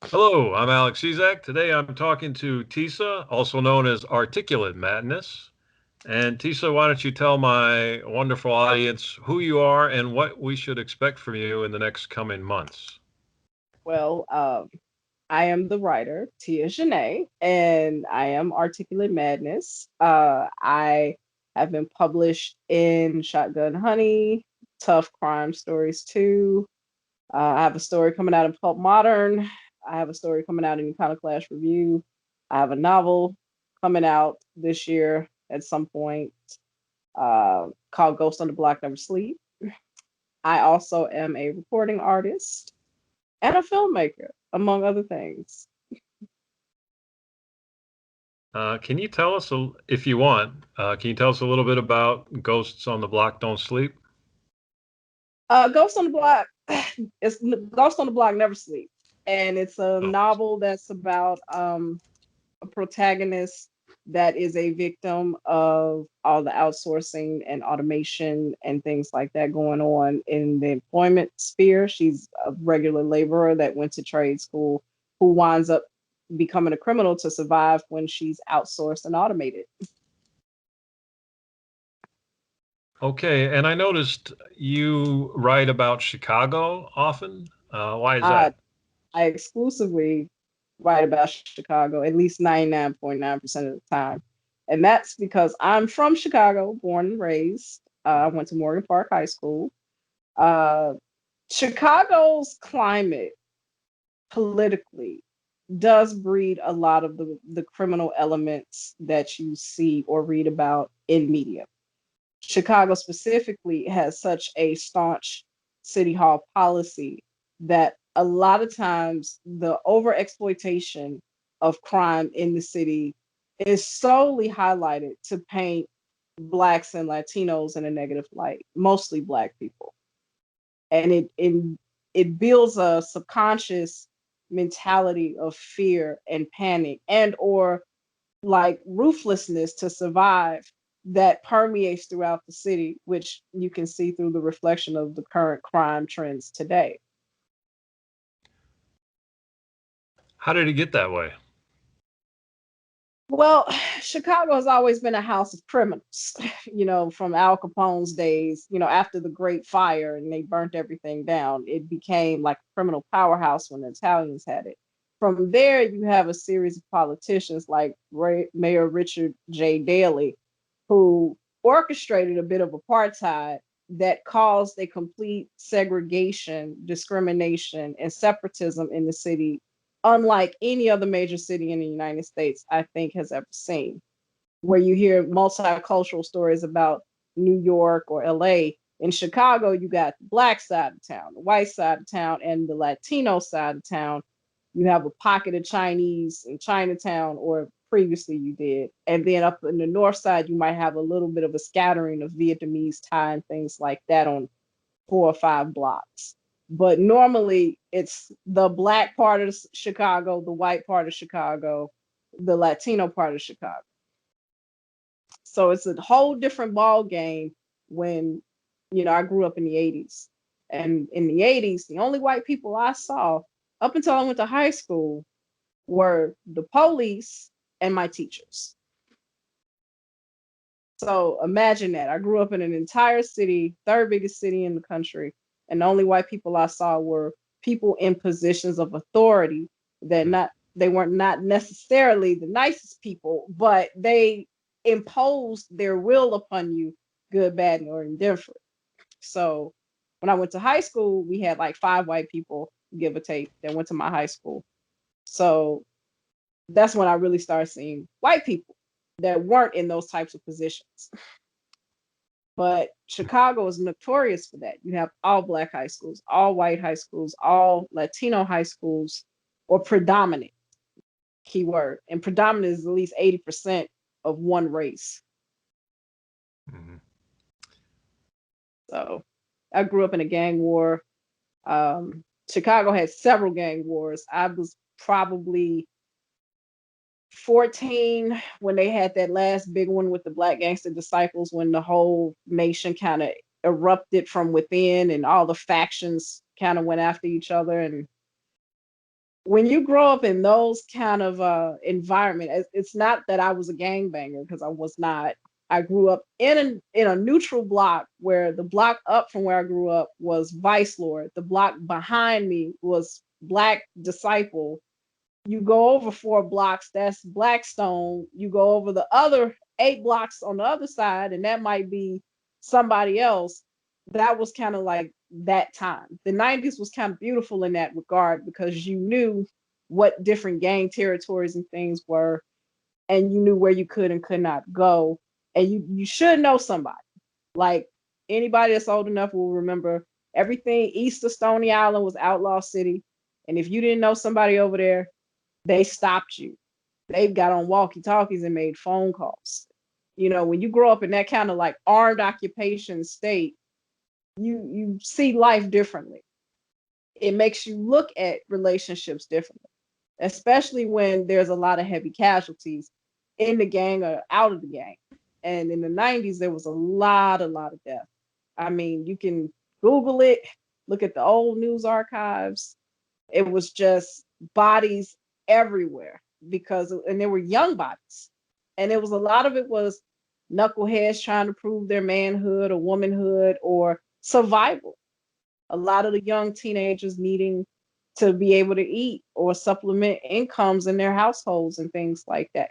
Hello, I'm Alec Cizak. Today I'm talking to Tisa, also known as Articulate Madness. And Tisa, why don't you tell my wonderful audience who you are and what we should expect from you in the next coming months? Well, I am the writer, Tia Janae, and I am Articulate Madness. I have been published in Shotgun Honey, Tough Crime Stories 2. I have a story coming out in Pulp Modern. I have a story coming out in Iconoclash Review. I have a novel coming out this year at some point called Ghost on the Block Never Sleep. I also am a recording artist and a filmmaker, among other things. Can you tell us, if you want, can you tell us a little bit about Ghosts on the Block Don't Sleep? Ghost on the Block it's Ghost on the Block Never Sleep, and it's a Oh, novel that's about a protagonist that is a victim of all the outsourcing and automation and things like that going on in the employment sphere. She's a regular laborer that went to trade school who winds up becoming a criminal to survive when she's outsourced and automated. okay. And I noticed you write about Chicago often. Why is I that? I exclusively write about Chicago at least 99.9% of the time. And that's because I'm from Chicago, born and raised. I went to Morgan Park High School. Uh, Chicago's climate politically does breed a lot of the criminal elements that you see or read about in media. Chicago specifically has such a staunch city hall policy that a lot of times the over exploitation of crime in the city is solely highlighted to paint blacks and Latinos in a negative light, mostly black people. And it builds a subconscious mentality of fear and panic and or like ruthlessness to survive that permeates throughout the city, which you can see through the reflection of the current crime trends today. How did it get that way? Well, Chicago has always been a house of criminals, from Al Capone's days, after the Great Fire and they burnt everything down. It became like a criminal powerhouse when the Italians had it. From there, you have a series of politicians like Mayor Richard J. Daley, who orchestrated a bit of apartheid that caused a complete segregation, discrimination, and separatism in the city, unlike any other major city in the United States, I think, has ever seen. Where you hear multicultural stories about New York or LA. In Chicago, you got the black side of town, the white side of town, and the Latino side of town. You have a pocket of Chinese in Chinatown, or previously you did. And then up in the north side, you might have a little bit of a scattering of Vietnamese, Thai, and things like that on 4 or 5 blocks. But normally it's the black part of Chicago, the white part of Chicago, the Latino part of Chicago. So it's a whole different ball game when, I grew up in the 80s. And in the 80s, the only white people I saw up until I went to high school were the police and my teachers. So imagine that. I grew up in an entire city, third biggest city in the country, and the only white people I saw were people in positions of authority that Hmm. not they weren't not necessarily the nicest people, but they imposed their will upon you, good, bad, or indifferent. So when I went to high school, we had like 5 white people, give or take, that went to my high school. So that's when I really started seeing white people that weren't in those types of positions. But Chicago is notorious for that. You have all black high schools, all white high schools, all Latino high schools, or predominant keyword. And predominant is at least 80% of one race. Mhm. So I grew up in a gang war. Chicago had several gang wars. I was probably 14 when they had that last big one with the Black Gangster Disciples, when the whole nation kind of erupted from within and all the factions kind of went after each other. And when you grow up in those kind of environment, it's not that I was a gangbanger because I was not. I grew up in a neutral block where the block up from where I grew up was Vice Lord. The block behind me was Black Disciple. You go over 4 blocks, that's Blackstone. You go over the other 8 blocks on the other side, and that might be somebody else. That was kind of like that time. The 90s was kind of beautiful in that regard because you knew what different gang territories and things were, and you knew where you could and could not go. And you should know somebody. Like anybody that's old enough will remember everything east of Stony Island was Outlaw City. And if you didn't know somebody over there, they stopped you. They got on walkie-talkies and made phone calls. You know, when you grow up in that kind of like armed occupation state, you see life differently. It makes you look at relationships differently, especially when there's a lot of heavy casualties in the gang or out of the gang. And in the 90s, there was a lot of death. I mean, you can Google it, look at the old news archives. It was just bodies everywhere and there were young bodies. And it was a lot of it was knuckleheads trying to prove their manhood or womanhood or survival. A lot of the young teenagers needing to be able to eat or supplement incomes in their households and things like that.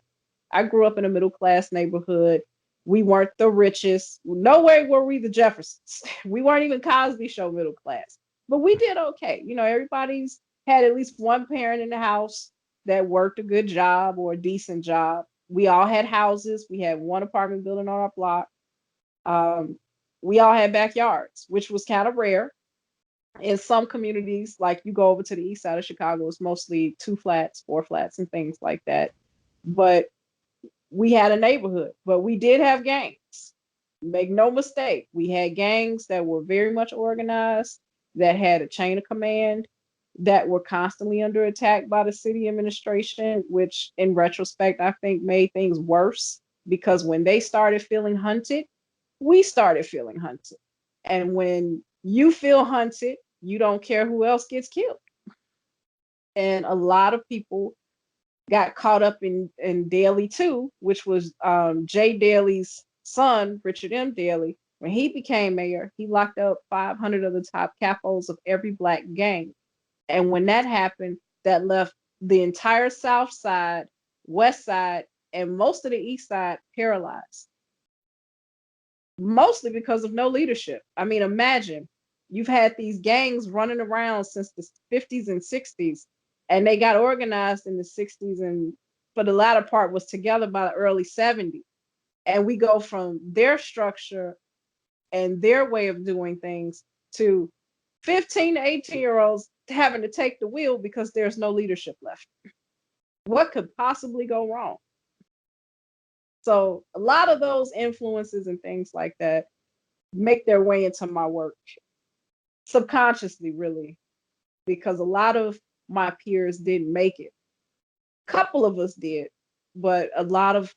I grew up in a middle class neighborhood. We weren't the richest. No way were we the Jeffersons. We weren't even Cosby Show middle class, but we did okay. You know, everybody's had at least one parent in the house that worked a good job or a decent job. We all had houses. We had one apartment building on our block. Um, we all had backyards, which was kind of rare. In some communities, like you go over to the east side of Chicago, it's mostly 2 flats, 4 flats, and things like that. But we had a neighborhood, but we did have gangs. Make no mistake, we had gangs that were very much organized, that had a chain of command, that were constantly under attack by the city administration, which in retrospect, I think made things worse because when they started feeling hunted, we started feeling hunted. And when you feel hunted, you don't care who else gets killed. And a lot of people got caught up in Daley too, which was Jay Daley's son, Richard M. Daley. When he became mayor, he locked up 500 of the top capos of every Black gang. And when that happened, that left the entire South Side, West Side, and most of the East Side paralyzed, mostly because of no leadership. I mean, imagine you've had these gangs running around since the 50s and 60s, and they got organized in the 60s, and for the latter part was together by the early 70s. And we go from their structure and their way of doing things to 15 to 18-year-olds having to take the wheel because there's no leadership left. What could possibly go wrong? So a lot of those influences and things like that make their way into my work subconsciously, really, because a lot of my peers didn't make it. A couple of us did, but a lot of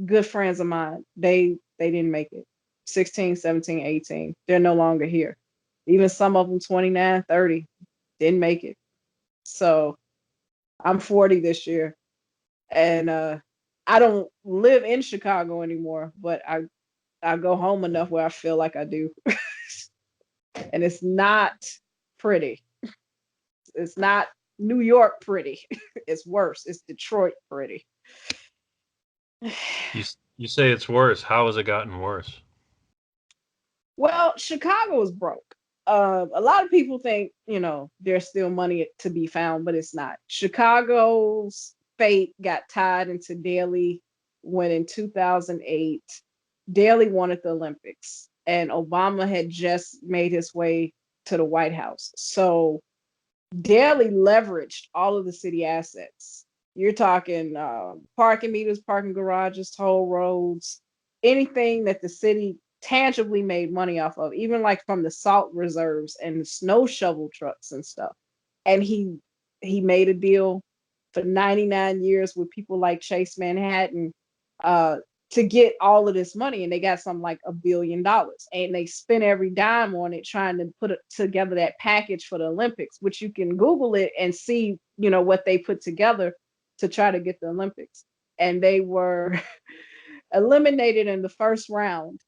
good friends of mine, they didn't make it. 16, 17, 18, they're no longer here. Even some of them 29, 30 didn't make it. So I'm 40 this year, and I don't live in Chicago anymore, but I go home enough where I feel like I do. And it's not pretty. It's not New York pretty. It's worse. It's Detroit pretty. You say it's worse. How has it gotten worse? Well, Chicago is broke. A lot of people think, you know, there's still money to be found, but it's not. Chicago's fate got tied into Daley when in 2008, Daley wanted the Olympics and Obama had just made his way to the White House. So Daley leveraged all of the city assets. You're talking parking meters, parking garages, toll roads, anything that the city tangibly made money off of, even like from the salt reserves and the snow shovel trucks and stuff. And he made a deal for 99 years with people like Chase Manhattan, to get all of this money, and they got something like $1 billion, and they spent every dime on it trying to put together that package for the Olympics, which you can Google it and see, what they put together to try to get the Olympics. And they were eliminated in the first round.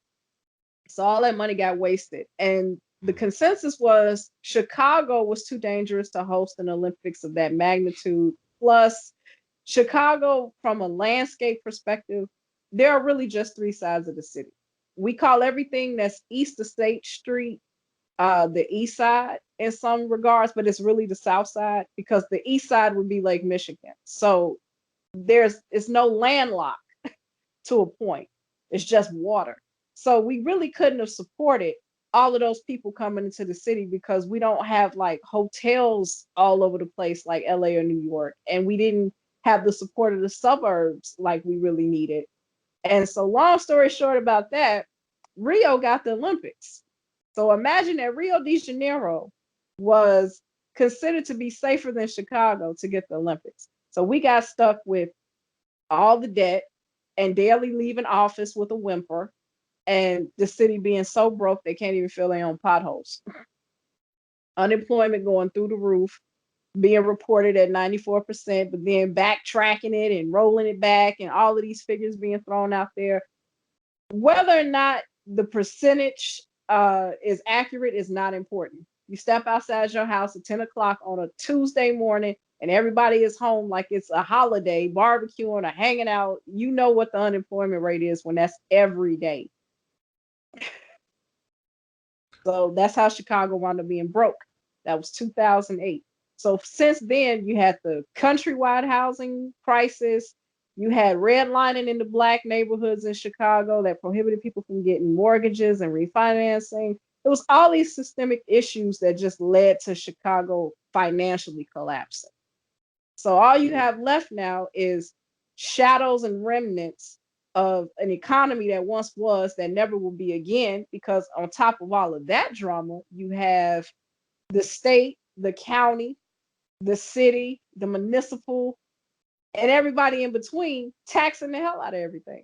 So all that money got wasted. And the consensus was Chicago was too dangerous to host an Olympics of that magnitude. Plus, Chicago, from a landscape perspective, there are really just three sides of the city. We call everything that's east of State Street the east side in some regards, but it's really the south side, because the east side would be Lake Michigan. So it's no landlocked to a point. It's just water. So we really couldn't have supported all of those people coming into the city, because we don't have like hotels all over the place like LA or New York. And we didn't have the support of the suburbs like we really needed. And so, long story short about that, Rio got the Olympics. So imagine that Rio de Janeiro was considered to be safer than Chicago to get the Olympics. So we got stuck with all the debt and Daley leaving office with a whimper, and the city being so broke they can't even fill their own potholes. Unemployment going through the roof, being reported at 94%, but then backtracking it and rolling it back, and all of these figures being thrown out there. Whether or not the percentage is accurate is not important. You step outside your house at 10 o'clock on a Tuesday morning and everybody is home like it's a holiday, barbecuing or hanging out. You know what the unemployment rate is when that's every day. So that's how Chicago wound up being broke. That was 2008. So since then, you had the countrywide housing crisis. You had redlining in the Black neighborhoods in Chicago that prohibited people from getting mortgages and refinancing. It was all these systemic issues that just led to Chicago financially collapsing. So all you have left now is shadows and remnants of an economy that once was, that never will be again, because on top of all of that drama, you have the state, the county, the city, the municipal, and everybody in between taxing the hell out of everything.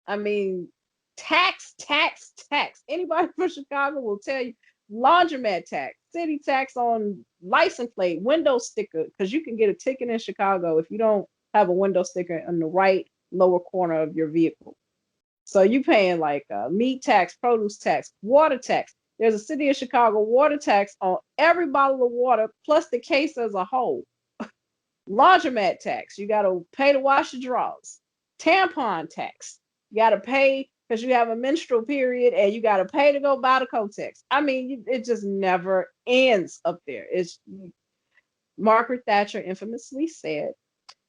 I mean, tax, tax, tax. Anybody from Chicago will tell you laundromat tax, city tax on license plate, window sticker, because you can get a ticket in Chicago if you don't have a window sticker in the right lower corner of your vehicle. So you paying like meat tax, produce tax, water tax. There's a city of Chicago water tax on every bottle of water, plus the case as a whole. Laundromat tax, you got to pay to wash your drawers. Tampon tax, you got to pay because you have a menstrual period, and you got to pay to go buy the Kotex. I mean, it just never ends up there. It's Margaret Thatcher infamously said,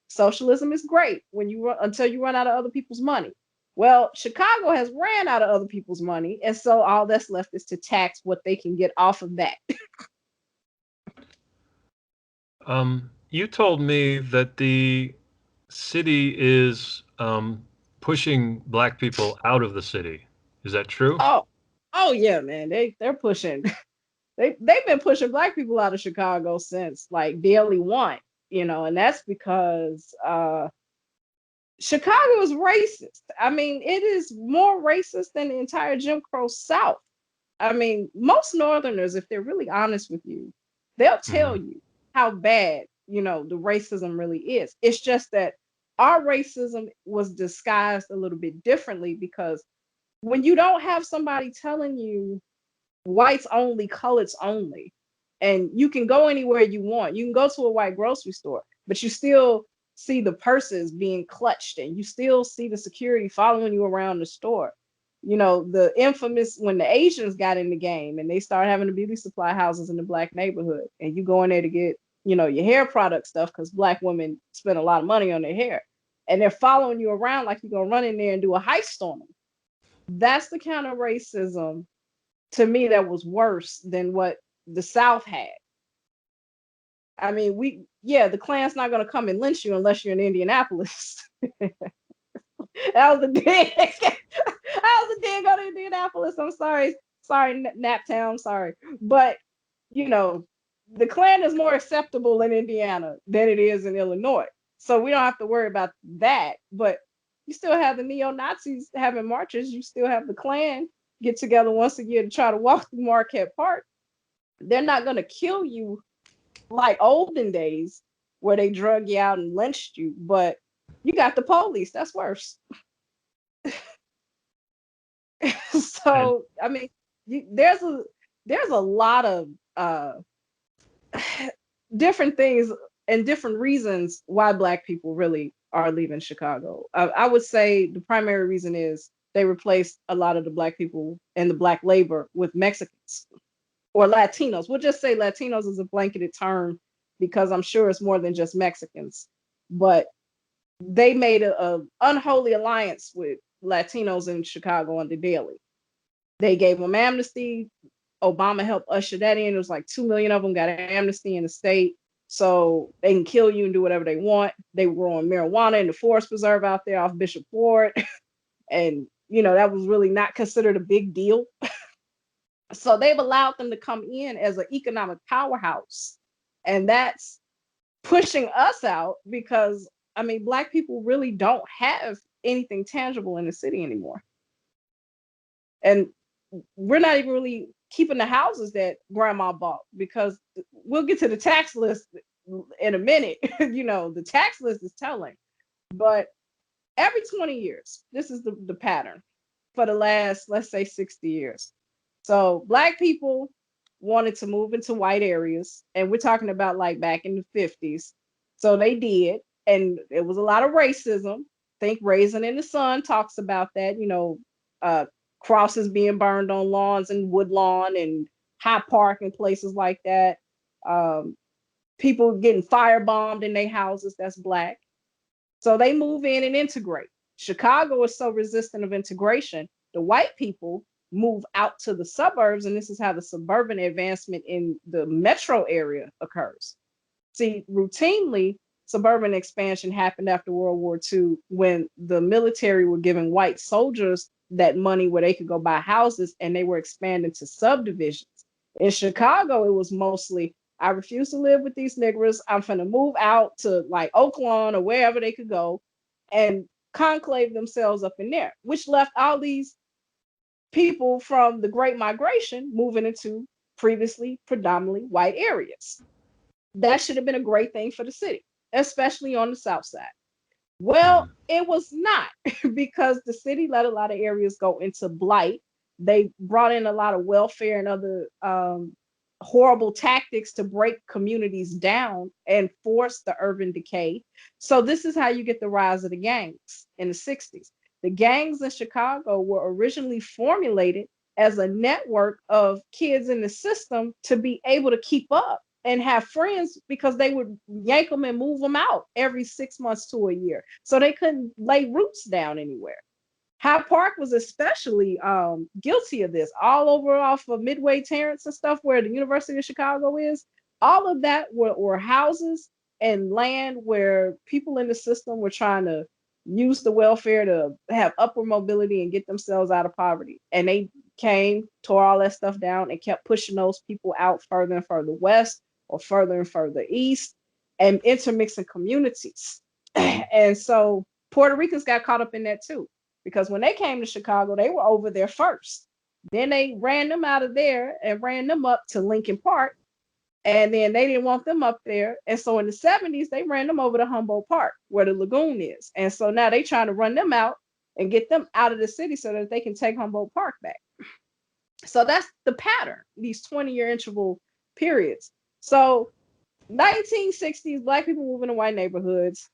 socialism is great until you run out of other people's money. Well, Chicago has ran out of other people's money, and so all that's left is to tax what they can get off of that. You told me that the city is pushing Black people out of the city. Is that true? Oh yeah, man. They're pushing. They've been pushing Black people out of Chicago since like Daily One, and that's because Chicago is racist. I mean, it is more racist than the entire Jim Crow South. I mean, most Northerners, if they're really honest with you, they'll tell you how bad, the racism really is. It's just that our racism was disguised a little bit differently, because when you don't have somebody telling you whites only, coloreds only, and you can go anywhere you want, you can go to a white grocery store, but you still see the purses being clutched, and you still see the security following you around the store. The infamous when the Asians got in the game and they started having the beauty supply houses in the Black neighborhood, and you go in there to get, your hair product stuff, because Black women spend a lot of money on their hair, and they're following you around like you're gonna run in there and do a heist on them. That's the kind of racism, to me, that was worse than what the South had. I mean, the Klan's not gonna come and lynch you unless you're in Indianapolis. That was the dig. That was the dig on Indianapolis. I'm sorry, Naptown, sorry, but the Klan is more acceptable in Indiana than it is in Illinois, so we don't have to worry about that. But You still have the neo-Nazis having marches. You still have the Klan get together once a year to try to walk through Marquette Park. They're not going to kill you like olden days where they drug you out and lynched you, but you got the police. That's worse. And So I mean, there's a lot of different things and different reasons why Black people really are leaving Chicago. I would say the primary reason is they replaced a lot of the Black people and the Black labor with Mexicans or Latinos. We'll just say Latinos is a blanketed term because I'm sure it's more than just Mexicans. But they made a unholy alliance with Latinos in Chicago under Daley. They gave them amnesty. Obama helped usher that in. It was like 2 million of them got an amnesty in the state. So they can kill you and do whatever they want. They were growing marijuana in the forest preserve out there off Bishop Ward. And, that was really not considered a big deal. So they've allowed them to come in as an economic powerhouse. And that's pushing us out because, I mean, Black people really don't have anything tangible in the city anymore. And we're not even really keeping the houses that grandma bought because we'll get to the tax list in a minute. The tax list is telling. But every 20 years, this is the pattern for the last, let's say, 60 years. So Black people wanted to move into white areas, and we're talking about like back in the 50s. So they did, and it was a lot of racism. Think Raisin in the Sun talks about that, crosses being burned on lawns and Woodlawn and High Park and places like that. People getting firebombed in their houses, that's Black. So they move in and integrate. Chicago is so resistant of integration. The white people move out to the suburbs, and this is how the suburban advancement in the metro area occurs. See, routinely, suburban expansion happened after World War II when the military were giving white soldiers that money where they could go buy houses, and they were expanding to subdivisions. In Chicago, it was mostly, I refuse to live with these niggers. I'm finna move out to like Oakland or wherever they could go and conclave themselves up in there, which left all these people from the Great Migration moving into previously predominantly white areas. That should have been a great thing for the city, especially on the South Side. Well, it was not because the city let a lot of areas go into blight. They brought in a lot of welfare and other horrible tactics to break communities down and force the urban decay. So this is how you get the rise of the gangs in the 60s. The gangs in Chicago were originally formulated as a network of kids in the system to be able to keep up and have friends because they would yank them and move them out every 6 months to a year. So they couldn't lay roots down anywhere. Hyde Park was especially guilty of this. All over off of Midway Terrace and stuff where the University of Chicago is, all of that were houses and land where people in the system were trying to use the welfare to have upward mobility and get themselves out of poverty. And they came, tore all that stuff down, and kept pushing those people out further and further west or further and further east and intermixing communities. And so Puerto Ricans got caught up in that too, because when they came to Chicago, they were over there first. Then they ran them out of there and ran them up to Lincoln Park. And then they didn't want them up there. And so in the 70s, they ran them over to Humboldt Park, where the lagoon is. And so now they trying to run them out and get them out of the city so that they can take Humboldt Park back. So that's the pattern, these 20-year interval periods. So 1960s, Black people moving to white neighborhoods.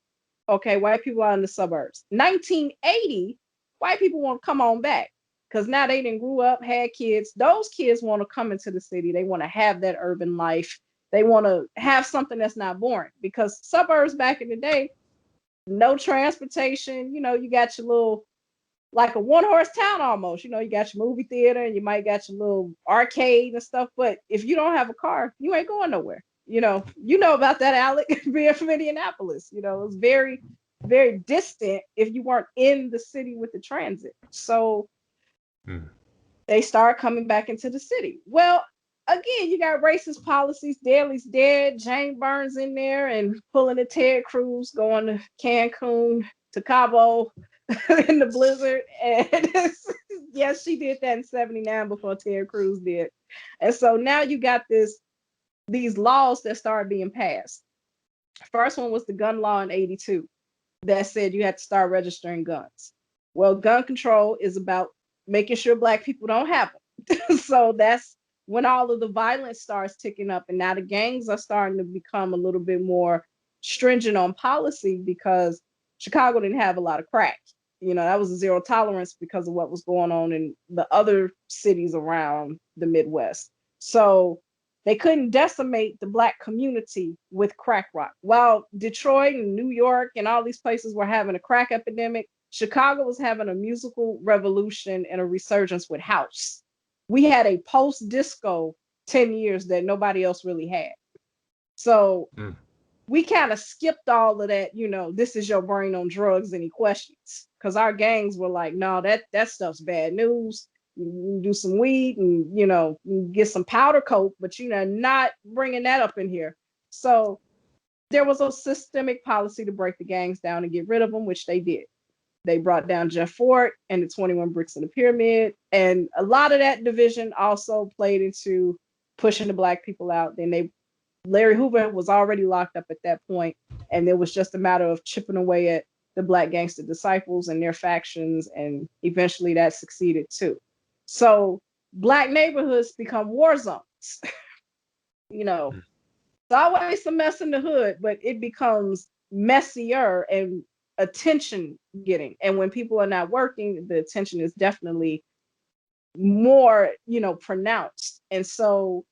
Okay, white people out in the suburbs. 1980, white people want to come on back because now they didn't grew up, had kids. Those kids want to come into the city. They want to have that urban life. They want to have something that's not boring, because suburbs back in the day, no transportation. You got your little, like a one-horse town almost. You got your movie theater and you might got your little arcade and stuff. But if you don't have a car, you ain't going nowhere. You know about that, Alec, being from Indianapolis. It's very, very distant if you weren't in the city with the transit. So they start coming back into the city. Well, again, you got racist policies. Daley's dead. Jane Burns in there and pulling the Ted Cruz, going to Cancun, to Cabo, in the blizzard. And yes, she did that in 79 before Ted Cruz did. And so now you got these laws that started being passed. First one was the gun law in 82 that said you had to start registering guns. Well, gun control is about making sure Black people don't have them. So that's when all of the violence starts ticking up. And now the gangs are starting to become a little bit more stringent on policy because Chicago didn't have a lot of crack. That was a zero tolerance because of what was going on in the other cities around the Midwest. So they couldn't decimate the Black community with crack rock. While Detroit and New York and all these places were having a crack epidemic, Chicago was having a musical revolution and a resurgence with house. We had a post-disco 10 years that nobody else really had. So we kind of skipped all of that, this is your brain on drugs, any questions? Because our gangs were like, no, that stuff's bad news. You do some weed and, get some powder coat, but, not bringing that up in here. So there was a systemic policy to break the gangs down and get rid of them, which they did. They brought down Jeff Fort and the 21 Bricks in the Pyramid. And a lot of that division also played into pushing the Black people out. Then Larry Hoover was already locked up at that point, and it was just a matter of chipping away at the Black gangster disciples and their factions, and eventually that succeeded too. So Black neighborhoods become war zones. It's always some mess in the hood, but it becomes messier and attention getting. And when people are not working, the attention is definitely more, pronounced. And so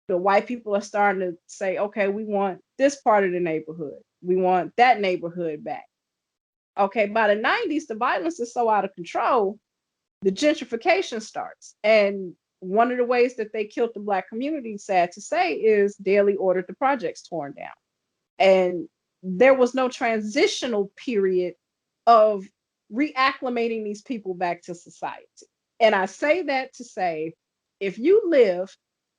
the white people are starting to say, okay, we want this part of the neighborhood. We want that neighborhood back. Okay, by the 90s, the violence is so out of control, the gentrification starts. And one of the ways that they killed the Black community, sad to say, is Daley ordered the projects torn down. And there was no transitional period of reacclimating these people back to society. And I say that to say, if you live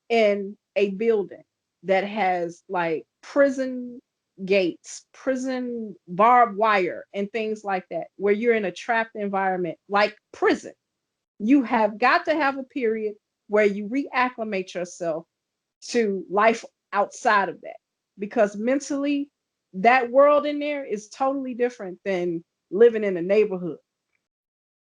in a building that has like prison gates, prison barbed wire, and things like that, where you're in a trapped environment like prison, you have got to have a period where you reacclimate yourself to life outside of that, because mentally that world in there is totally different than living in a neighborhood.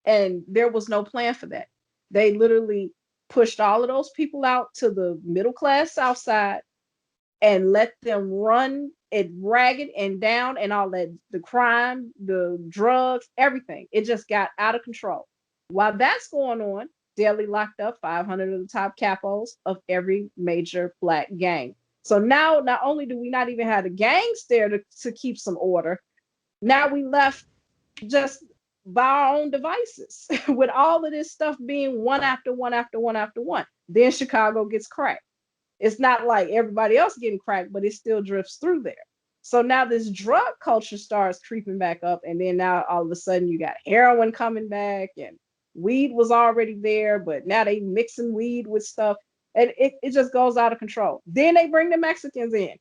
And there was no plan for that. They literally pushed all of those people out to the middle class South Side and let them run it ragged and down, and all that, the crime, the drugs, everything. It just got out of control. While that's going on, Daley locked up 500 of the top capos of every major Black gang. So now, not only do we not even have the gangs there to keep some order, now we left just by our own devices with all of this stuff being one after one after one after one. Then Chicago gets cracked. It's not like everybody else getting cracked, but it still drifts through there. So now this drug culture starts creeping back up, and then now all of a sudden you got heroin coming back, and weed was already there, but now they mixing weed with stuff, and it just goes out of control. Then they bring the Mexicans in.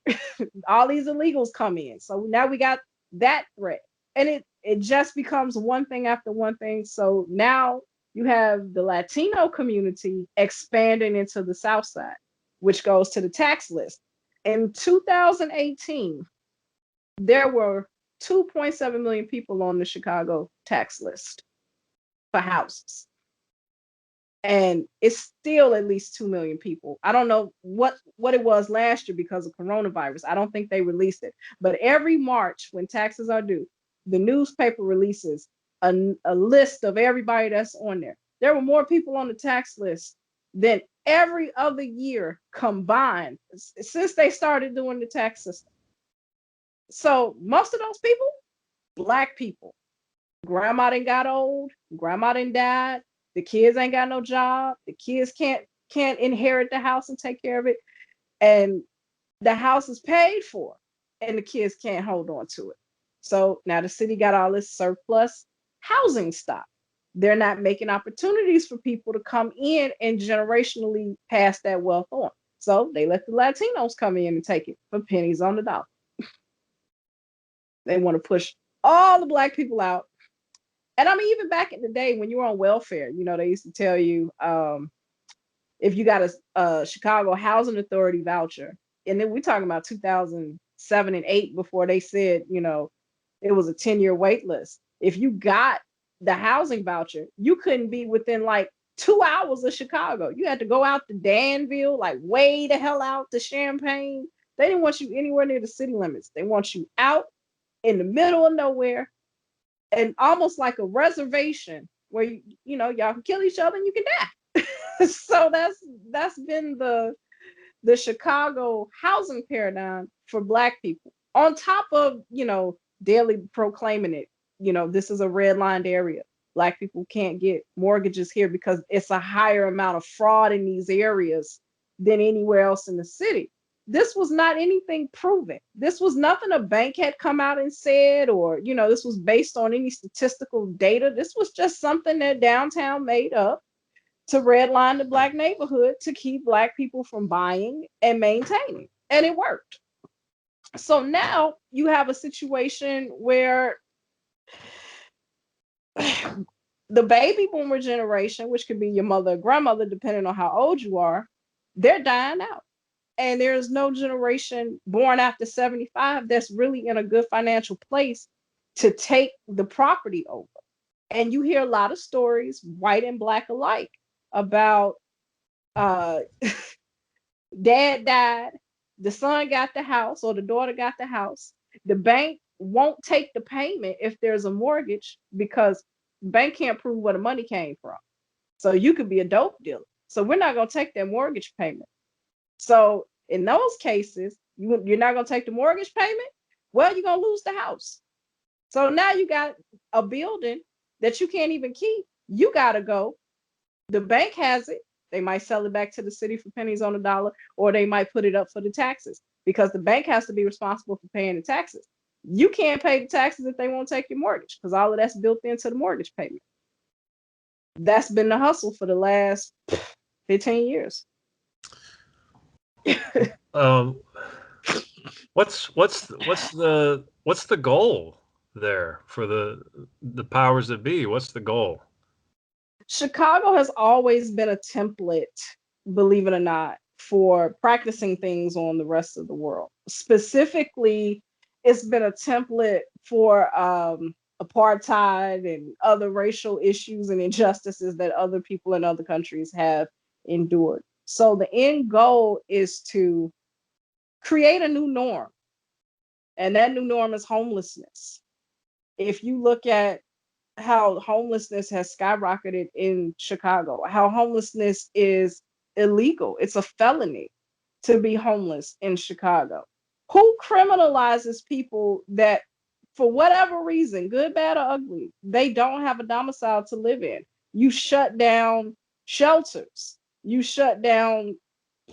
All these illegals come in. So now we got that threat. And it just becomes one thing after one thing. So now you have the Latino community expanding into the South Side, which goes to the tax list. In 2018, there were 2.7 million people on the Chicago tax list for houses. And it's still at least 2 million people. I don't know what it was last year because of coronavirus. I don't think they released it. But every March when taxes are due, the newspaper releases a list of everybody that's on there. There were more people on the tax list than every other year combined since they started doing the tax system. So most of those people, Black people. Grandma done got old, grandma done died, the kids ain't got no job, the kids can't inherit the house and take care of it, and the house is paid for and the kids can't hold on to it. So now the city got all this surplus housing stock. They're not making opportunities for people to come in and generationally pass that wealth on. So they let the Latinos come in and take it for pennies on the dollar. They want to push all the Black people out And I mean, even back in the day when you were on welfare, they used to tell you, if you got a Chicago Housing Authority voucher, and then we're talking about 2007 and 8 before they said, it was a 10-year wait list. If you got the housing voucher, you couldn't be within like 2 hours of Chicago. You had to go out to Danville, like way the hell out to Champaign. They didn't want you anywhere near the city limits. They want you out in the middle of nowhere and almost like a reservation where y'all can kill each other and you can die. So that's been the Chicago housing paradigm for Black people. On top of, daily proclaiming it, this is a redlined area. Black people can't get mortgages here because it's a higher amount of fraud in these areas than anywhere else in the city. This was not anything proven. This was nothing a bank had come out and said, or, this was based on any statistical data. This was just something that downtown made up to redline the Black neighborhood to keep Black people from buying and maintaining. And it worked. So now you have a situation where the baby boomer generation, which could be your mother or grandmother, depending on how old you are, they're dying out. And there's no generation born after 75 that's really in a good financial place to take the property over. And you hear a lot of stories, white and Black alike, about dad died, the son got the house or the daughter got the house. The bank won't take the payment if there's a mortgage because the bank can't prove where the money came from. So you could be a dope dealer. So we're not going to take that mortgage payment. So in those cases, you're not going to take the mortgage payment. Well, you're going to lose the house. So now you got a building that you can't even keep. You got to go. The bank has it. They might sell it back to the city for pennies on the dollar, or they might put it up for the taxes because the bank has to be responsible for paying the taxes. You can't pay the taxes if they won't take your mortgage because all of that's built into the mortgage payment. That's been the hustle for the last 15 years. What's the goal there for the powers that be? What's the goal? Chicago has always been a template, believe it or not, for practicing things on the rest of the world. Specifically, it's been a template for apartheid and other racial issues and injustices that other people in other countries have endured. So the end goal is to create a new norm. And that new norm is homelessness. If you look at how homelessness has skyrocketed in Chicago, how homelessness is illegal, it's a felony to be homeless in Chicago. Who criminalizes people that, for whatever reason, good, bad, or ugly, they don't have a domicile to live in? You shut down shelters. You shut down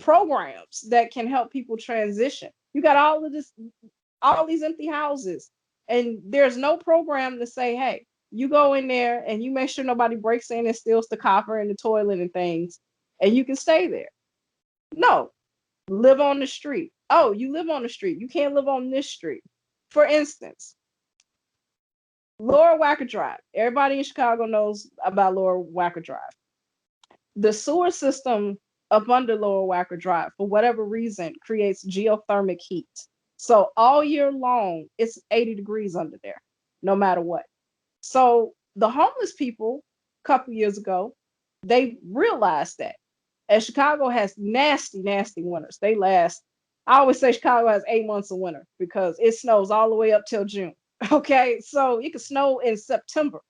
programs that can help people transition. You got all these empty houses, and there's no program to say, hey, you go in there and you make sure nobody breaks in and steals the copper and the toilet and things, and you can stay there. No, live on the street. Oh, you live on the street. You can't live on this street. For instance, Lower Wacker Drive. Everybody in Chicago knows about Lower Wacker Drive. The sewer system up under Lower Wacker Drive, for whatever reason, creates geothermal heat. So all year long, it's 80 degrees under there, no matter what. So the homeless people, a couple years ago, they realized that. And Chicago has nasty, nasty winters. They last, I always say Chicago has 8 months of winter because it snows all the way up till June. Okay, so it could snow in September.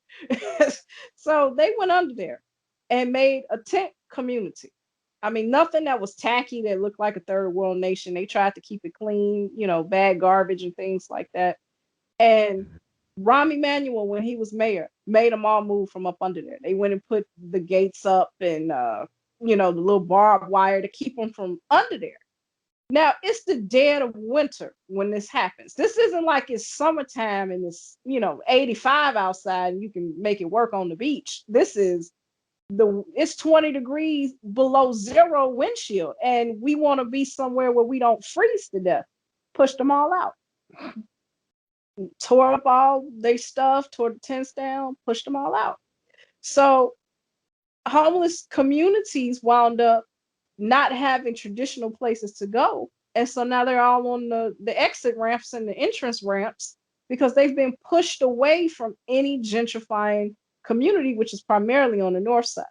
So they went under there and made a tent community. I mean, nothing that was tacky that looked like a third world nation. They tried to keep it clean, bad garbage and things like that. And Rahm Emanuel, when he was mayor, made them all move from up under there. They went and put the gates up and, the little barbed wire to keep them from under there. Now, it's the dead of winter when this happens. This isn't like it's summertime and it's, 85 outside and you can make it work on the beach. This is it's 20 degrees below zero windshield, and we want to be somewhere where we don't freeze to death. Push them all out. tore up all their stuff, tore the tents down, pushed them all out. So homeless communities wound up not having traditional places to go. And so now they're all on the exit ramps and the entrance ramps because they've been pushed away from any gentrifying community, which is primarily on the north side,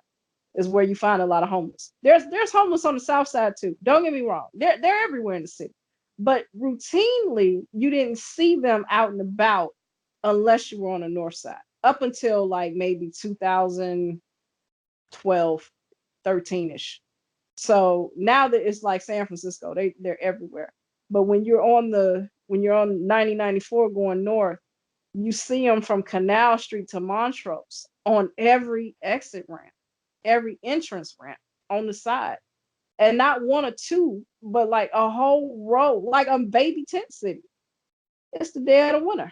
is where you find a lot of homeless. There's homeless on the south side too. Don't get me wrong. They're everywhere in the city. But routinely, you didn't see them out and about unless you were on the north side. Up until like maybe 2012, 13ish. So now that it's like San Francisco, they're everywhere. But when you're on 9094 going north, you see them from Canal Street to Montrose on every exit ramp, every entrance ramp on the side. And not one or two, but like a whole row, like a baby tent city. It's the dead of winter.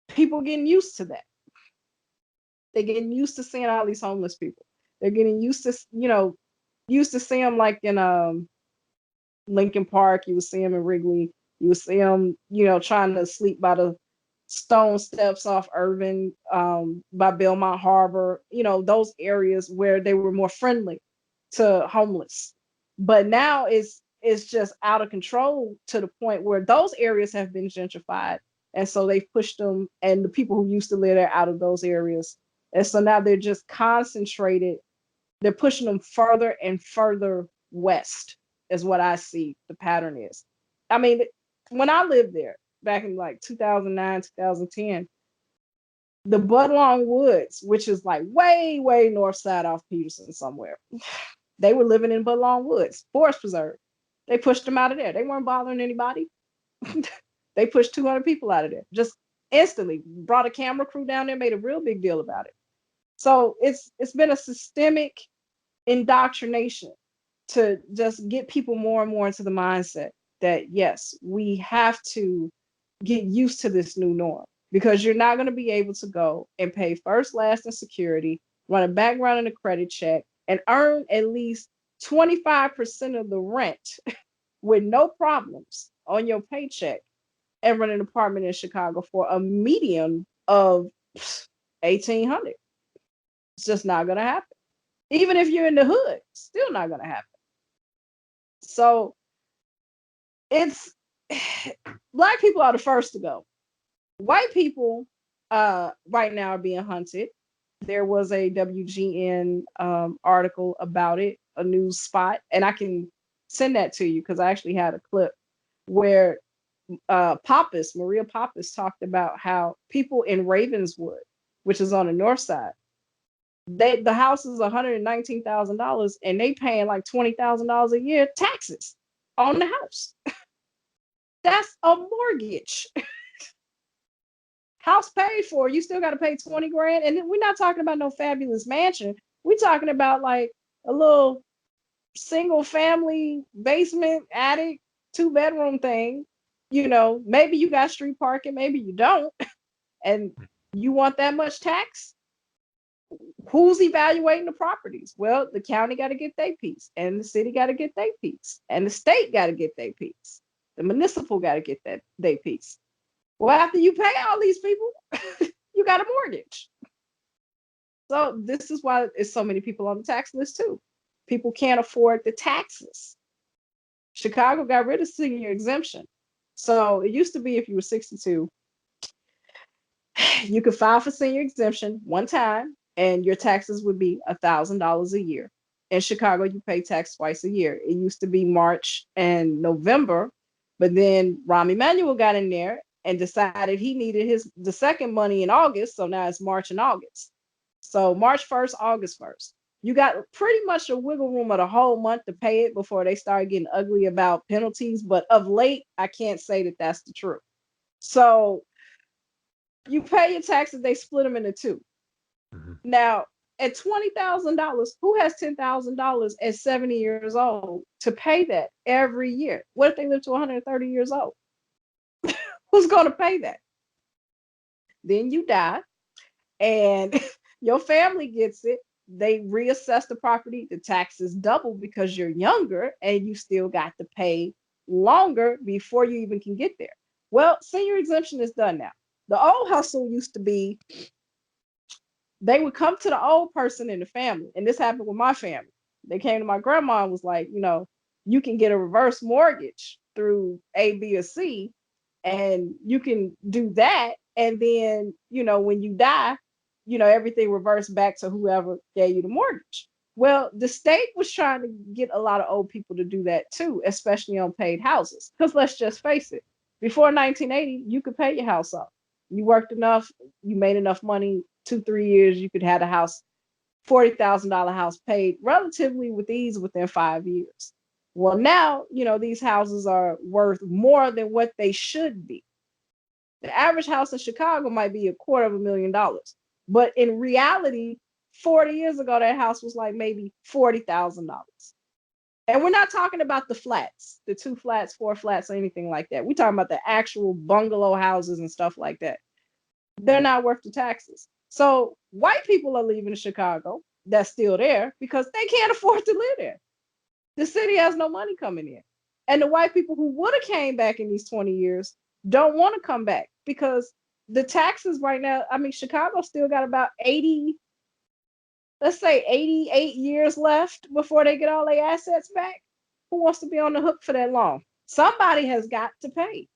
People getting used to that. They're getting used to seeing all these homeless people. They're getting used to, used to see them like in Lincoln Park. You would see them in Wrigley. You would see them, trying to sleep by the stone steps off Irving, by Belmont Harbor. Those areas where they were more friendly to homeless. But now it's just out of control to the point where those areas have been gentrified, and so they've pushed them and the people who used to live there out of those areas. And so now they're just concentrated. They're pushing them further and further west, is what I see the pattern is. I mean, when I lived there back in like 2009, 2010, the Budlong Woods, which is like way, way north side off Peterson somewhere, they were living in Budlong Woods, Forest Preserve. They pushed them out of there. They weren't bothering anybody. They pushed 200 people out of there just instantly, brought a camera crew down there, made a real big deal about it. So it's been a systemic indoctrination to just get people more and more into the mindset that yes, we have to get used to this new norm, because you're not going to be able to go and pay first, last, and security, run a background and a credit check, and earn at least 25% of the rent with no problems on your paycheck and rent an apartment in Chicago for a median of 1,800. It's just not going to happen. Even if you're in the hood, still not going to happen. So it's Black people are the first to go. White people right now are being hunted. There was a WGN article about it, a news spot, and I can send that to you because I actually had a clip where Maria Pappas talked about how people in Ravenswood, which is on the north side, the house is $119,000 and they paying like $20,000 a year taxes on the house. That's a mortgage. House paid for, you still got to pay 20 grand. And we're not talking about no fabulous mansion. We're talking about like a little single family basement, attic, 2-bedroom thing. Maybe you got street parking, maybe you don't. And you want that much tax? Who's evaluating the properties? Well, the county got to get their piece, and the city got to get their piece, and the state got to get their piece. The municipal got to get their piece. Well, after you pay all these people, you got a mortgage. So this is why there's so many people on the tax list too. People can't afford the taxes. Chicago got rid of senior exemption. So it used to be if you were 62, you could file for senior exemption one time and your taxes would be $1,000 a year. In Chicago, you pay tax twice a year. It used to be March and November, but then Rahm Emanuel got in there and decided he needed the second money in August. So now it's March and August. So March 1st, August 1st. You got pretty much a wiggle room of the whole month to pay it before they start getting ugly about penalties. But of late, I can't say that that's the truth. So you pay your taxes, they split them into two. Mm-hmm. Now, at $20,000, who has $10,000 at 70 years old to pay that every year? What if they live to 130 years old? Who's going to pay that? Then you die and your family gets it. They reassess the property. The taxes double because you're younger and you still got to pay longer before you even can get there. Well, senior exemption is done now. The old hustle used to be they would come to the old person in the family, and this happened with my family. They came to my grandma and was like, you can get a reverse mortgage through A, B, or C, and you can do that. And then, when you die, everything reverts back to whoever gave you the mortgage. Well, the state was trying to get a lot of old people to do that too, especially on paid houses. Because let's just face it, before 1980, you could pay your house off. You worked enough, you made enough money, 2, 3 years, you could have a house, $40,000 house paid relatively with ease within 5 years. Well, now, these houses are worth more than what they should be. The average house in Chicago might be $250,000, but in reality, 40 years ago, that house was like maybe $40,000. And we're not talking about the flats, the 2 flats, 4 flats, or anything like that. We're talking about the actual bungalow houses and stuff like that. They're not worth the taxes. So white people are leaving Chicago that's still there because they can't afford to live there. The city has no money coming in. And the white people who would have came back in these 20 years don't want to come back because the taxes right now, I mean, Chicago still got about 80, let's say 88 years left before they get all their assets back. Who wants to be on the hook for that long? Somebody has got to pay.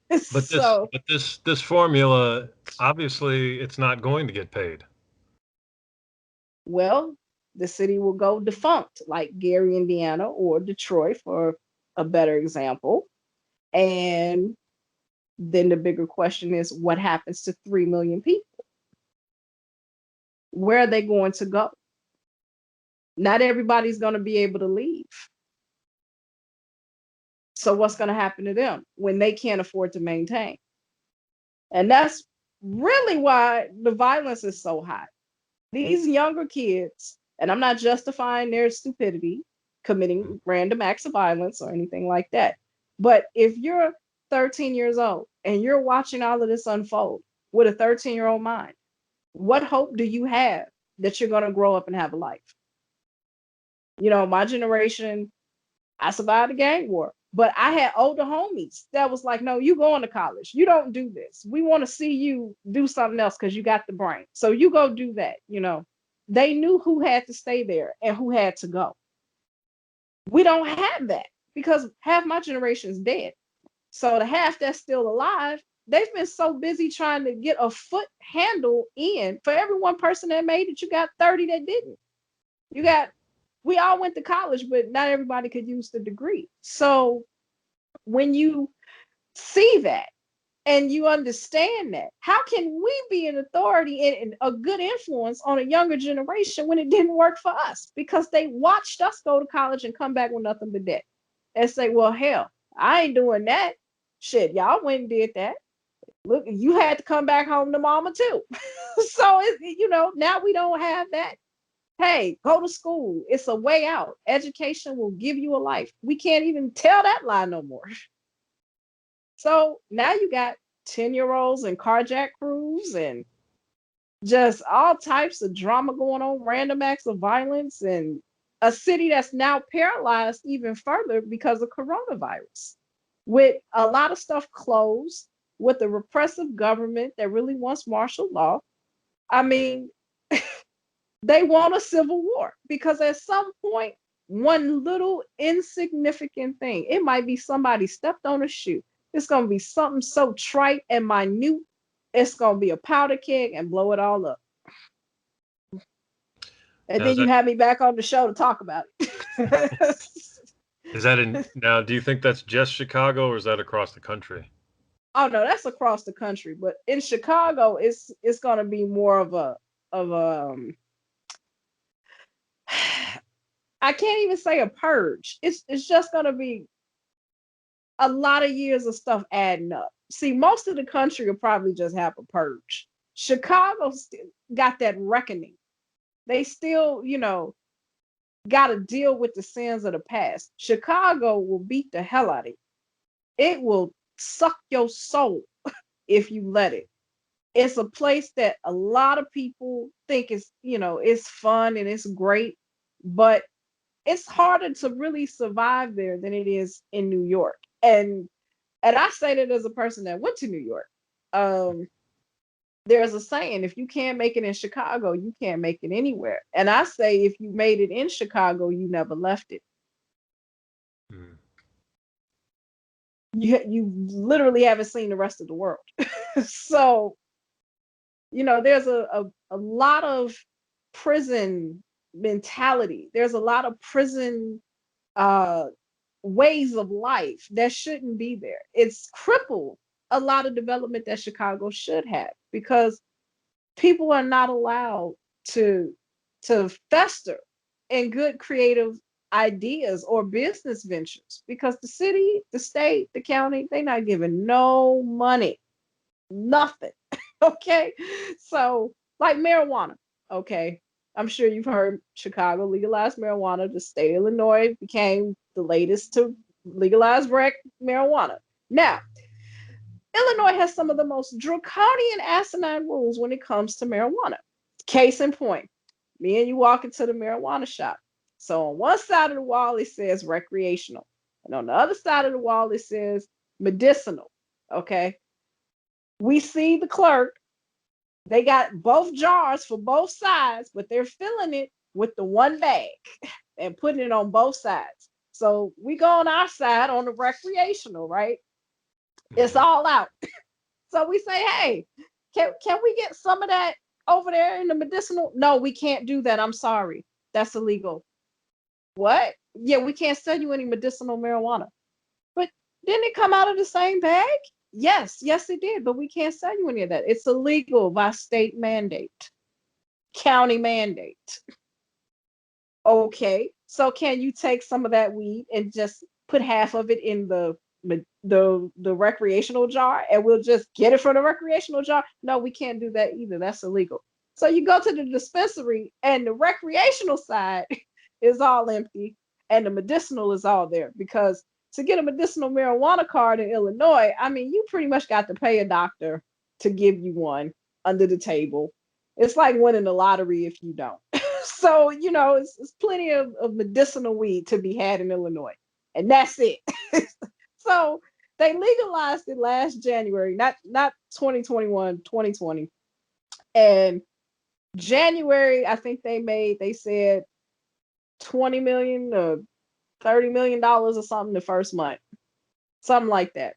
But this So, but this formula, obviously it's not going to get paid. well, the city will go defunct, like Gary, Indiana, or Detroit, for a better example. And then the bigger question is what happens to 3 million people? Where are they going to go? Not everybody's going to be able to leave. So, what's going to happen to them when they can't afford to maintain? And that's really why the violence is so high. These younger kids, and I'm not justifying their stupidity, committing random acts of violence or anything like that. But if you're 13 years old and you're watching all of this unfold with a 13-year-old mind, what hope do you have that you're going to grow up and have a life? My generation, I survived the gang war, but I had older homies that was like, no, you going to college. You don't do this. We want to see you do something else because you got the brain. So you go do that. They knew who had to stay there and who had to go. We don't have that because half my generation is dead. So the half that's still alive, they've been so busy trying to get a foot handle in. For every one person that made it, you got 30 that didn't. You got, we all went to college, but not everybody could use the degree. So when you see that and you understand that, how can we be an authority and a good influence on a younger generation when it didn't work for us? Because they watched us go to college and come back with nothing but debt and say, well, hell, I ain't doing that. Shit, y'all went and did that. Look, you had to come back home to mama too. So, now we don't have that. Hey, go to school. It's a way out. Education will give you a life. We can't even tell that lie no more. So now you got 10-year-olds and carjack crews and just all types of drama going on, random acts of violence, and a city that's now paralyzed even further because of coronavirus. With a lot of stuff closed, with a repressive government that really wants martial law. I mean, they want a civil war because at some point, one little insignificant thing, it might be somebody stepped on a shoe. It's going to be something so trite and minute. It's going to be a powder keg and blow it all up. And Now, then you have me back on the show to talk about it. is that in now? Do you think that's just Chicago, or is that across the country? Oh no, that's across the country. But in Chicago, it's going to be more of a I can't even say a purge. It's just going to be a lot of years of stuff adding up. See, most of the country will probably just have a purge. Chicago still got that reckoning. They still, got to deal with the sins of the past. Chicago will beat the hell out of you. It will suck your soul if you let it. It's a place that a lot of people think is fun and it's great, but it's harder to really survive there than it is in New York. And I say that as a person that went to New York. Um, there's a saying, if you can't make it in Chicago, you can't make it anywhere. And I say if you made it in Chicago, you never left it. Mm. You literally haven't seen the rest of the world. So, there's a lot of prison mentality. There's a lot of prison uh ways of life that shouldn't be there. It's crippled a lot of development that Chicago should have, because people are not allowed to fester in good creative ideas or business ventures, because the city, the state, the county, they're not giving no money, nothing. Okay. So, like marijuana. Okay. I'm sure you've heard Chicago legalized marijuana. The state of Illinois became the latest to legalize rec marijuana. Now, Illinois has some of the most draconian asinine rules when it comes to marijuana. Case in point, me and you walk into the marijuana shop. So on one side of the wall, it says recreational. And on the other side of the wall, it says medicinal. Okay. We see the clerk. They got both jars for both sides, but they're filling it with the one bag and putting it on both sides. So we go on our side on the recreational, right? It's Mhm. all out. So we say, hey, can we get some of that over there in the medicinal? No, we can't do that. I'm sorry. That's illegal. What? Yeah, we can't sell you any medicinal marijuana. But didn't it come out of the same bag? Yes, yes, it did. But we can't sell you any of that. It's illegal by state mandate, county mandate. Okay. So can you take some of that weed and just put half of it in the recreational jar, and we'll just get it from the recreational jar? No, we can't do that either. That's illegal. So you go to the dispensary and the recreational side is all empty and the medicinal is all there, because to get a medicinal marijuana card in Illinois, I mean, you pretty much got to pay a doctor to give you one under the table. It's like winning the lottery if you don't. So, it's plenty of medicinal weed to be had in Illinois. And that's it. So they legalized it last January, not 2021, 2020. And January, I think they said 20 million or $30 million or something the first month. Something like that.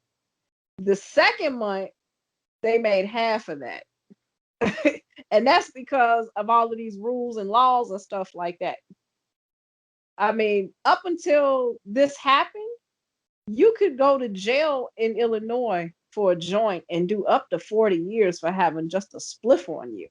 The second month, they made half of that. And that's because of all of these rules and laws and stuff like that. I mean, up until this happened, you could go to jail in Illinois for a joint and do up to 40 years for having just a spliff on you.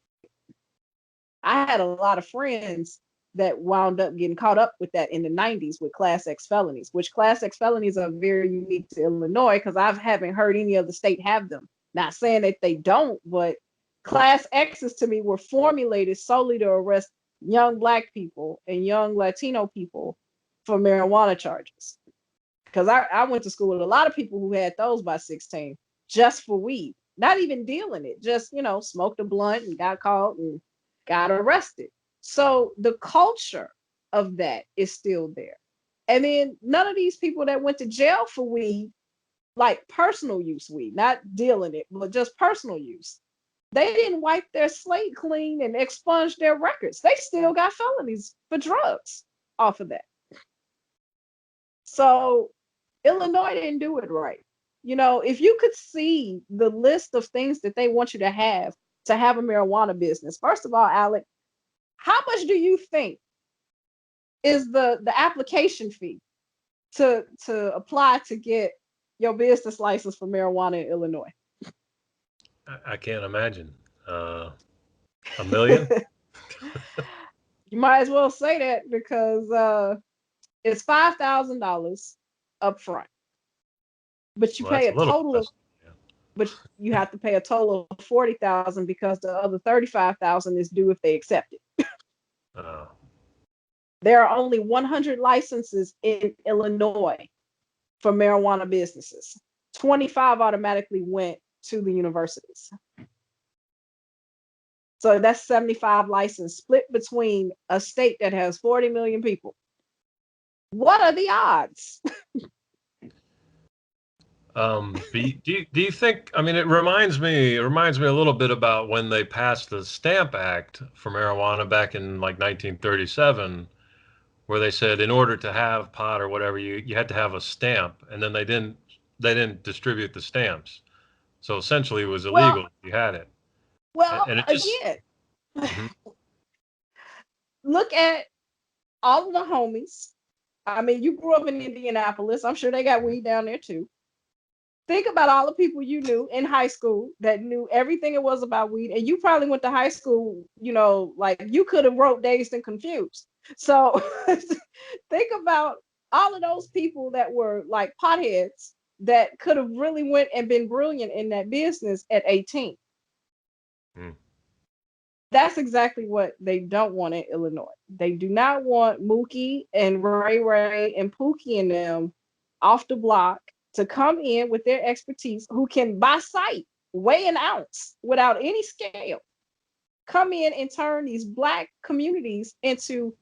I had a lot of friends that wound up getting caught up with that in the 90s with Class X felonies, which Class X felonies are very unique to Illinois, because I haven't heard any other state have them. Not saying that they don't, but Class X's to me were formulated solely to arrest young Black people and young Latino people for marijuana charges. Because I went to school with a lot of people who had those by 16 just for weed, not even dealing it, just, smoked a blunt and got caught and got arrested. So the culture of that is still there. And then none of these people that went to jail for weed, like personal use weed, not dealing it, but just personal use, they didn't wipe their slate clean and expunge their records. They still got felonies for drugs off of that. So Illinois didn't do it right. If you could see the list of things that they want you to have a marijuana business, first of all, Alec, how much do you think is the application fee to apply to get your business license for marijuana in Illinois? I can't imagine. Uh, a million? You might as well say that, because it's $5,000 up front, but you Well, that's pay a a little total of expensive. Yeah. but you have to pay a total of 40,000, because the other 35,000 is due if they accept it. Uh, There are only 100 licenses in Illinois for marijuana businesses. 25 automatically went to the universities. So that's 75 licenses split between a state that has 40 million people. What are the odds? Do you think, I mean, it reminds me a little bit about when they passed the Stamp Act for marijuana back in like 1937, where they said in order to have pot or whatever, you had to have a stamp, and then they didn't distribute the stamps. So essentially, it was Well, illegal if you had it, and it just. again, Mhm. look at all of the homies. I mean, you grew up in Indianapolis. I'm sure they got weed down there too. Think about all the people you knew in high school that knew everything it was about weed, and you probably went to high school, like you could have wrote Dazed and Confused. So think about all of those people that were like potheads that could have really went and been brilliant in that business at 18. Mm. That's exactly what they don't want in Illinois. They do not want Mookie and Ray Ray and Pookie and them off the block to come in with their expertise, who can by sight weigh an ounce without any scale, come in and turn these black communities into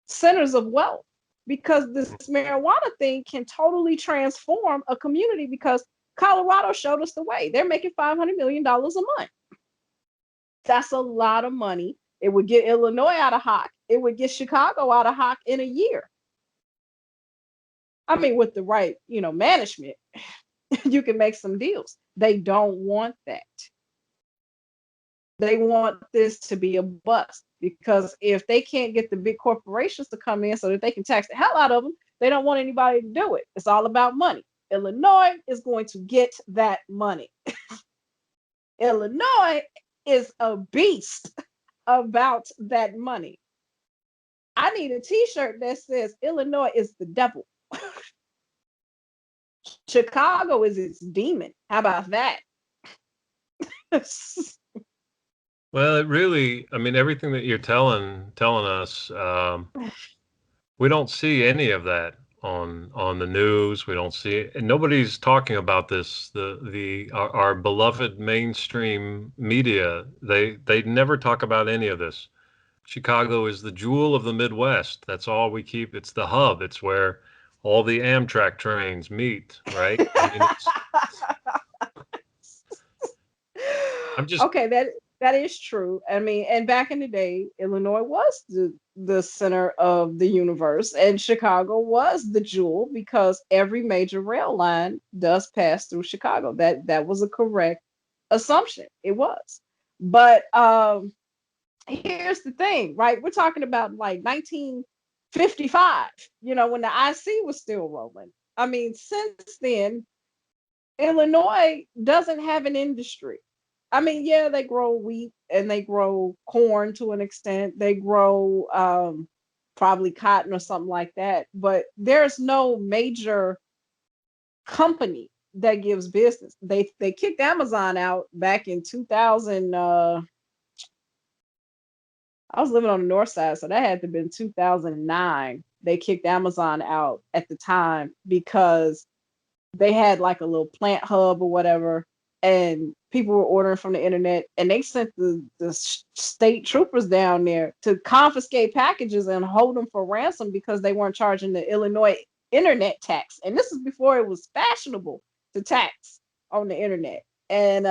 centers of wealth, because this marijuana thing can totally transform a community, because Colorado showed us the way. They're making $500 million a month. That's a lot of money. It would get Illinois out of hock. It would get Chicago out of hock in a year. I mean, with the right, management, you can make some deals. They don't want that. They want this to be a bust, because if they can't get the big corporations to come in so that they can tax the hell out of them, they don't want anybody to do it. It's all about money. Illinois is going to get that money. Illinois is a beast about that money. I need a t-shirt that says Illinois is the devil. Chicago is its demon. How about that? Well, it really, I mean, everything that you're telling us, we don't see any of that on the news. We don't see it, and nobody's talking about this. Our beloved mainstream media, they never talk about any of this. Chicago is the jewel of the Midwest. That's all we keep. It's the hub. It's where all the Amtrak trains meet, right? I mean, I'm just. Okay, that is true. I mean, and back in the day, Illinois was the center of the universe, and Chicago was the jewel, because every major rail line does pass through Chicago. That was a correct assumption. It was. But here's the thing, right? We're talking about like 1955, when the IC was still rolling. I mean, since then, Illinois doesn't have an industry. I mean, yeah, they grow wheat and they grow corn to an extent. They grow probably cotton or something like that. But there's no major company that gives business. They kicked Amazon out back in 2000. I was living on the north side, so that had to have been 2009. They kicked Amazon out at the time because they had like a little plant hub or whatever, and people were ordering from the internet, and they sent the state troopers down there to confiscate packages and hold them for ransom because they weren't charging the Illinois internet tax. And this is before it was fashionable to tax on the internet. And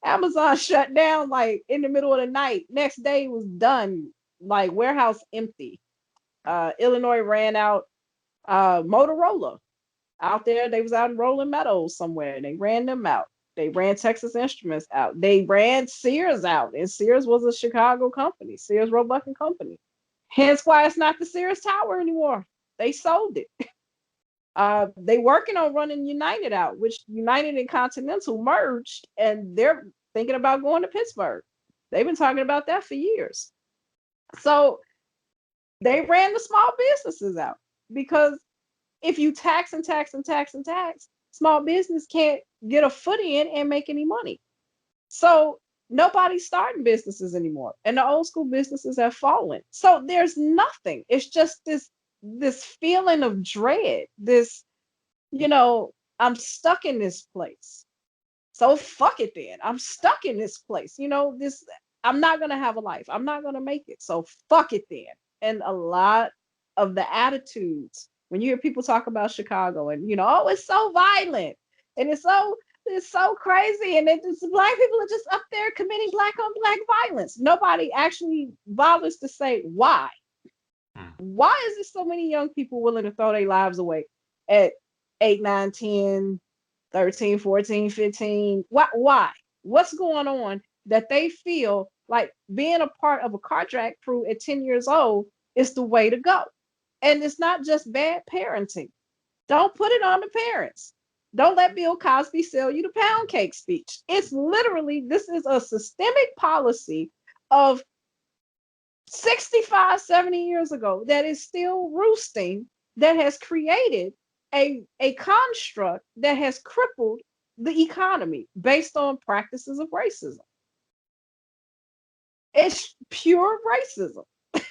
Amazon shut down like in the middle of the night. Next day it was done, like warehouse empty. Illinois ran out. Motorola out there, they was out in Rolling Meadows somewhere. They ran them out. They ran Texas Instruments out. They ran Sears out, and Sears was a Chicago company, Sears Roebuck and Company. Hence why it's not the Sears Tower anymore. They sold it. They working on running United out, which United and Continental merged, and they're thinking about going to Pittsburgh. They've been talking about that for years. So they ran the small businesses out, because if you tax and tax and tax and tax, small business can't get a foot in and make any money. So nobody's starting businesses anymore, and the old school businesses have fallen. So there's nothing. It's just this feeling of dread. This, I'm stuck in this place. So fuck it then. I'm stuck in this place. This, I'm not gonna have a life. I'm not gonna make it. So fuck it then. And a lot of the attitudes When you hear people talk about Chicago and oh, it's so violent and it's so crazy and it's black people are just up there committing black on black violence. Nobody actually bothers to say why. Hmm. Why is there so many young people willing to throw their lives away at 8, 9, 10, 13, 14, 15? Why? What's going on that they feel like being a part of a carjack crew at 10 years old is the way to go? And it's not just bad parenting. Don't put it on the parents. Don't let Bill Cosby sell you the pound cake speech. It's literally, this is a systemic policy of 65, 70 years ago that is still roosting, that has created a construct that has crippled the economy based on practices of racism. It's pure racism. I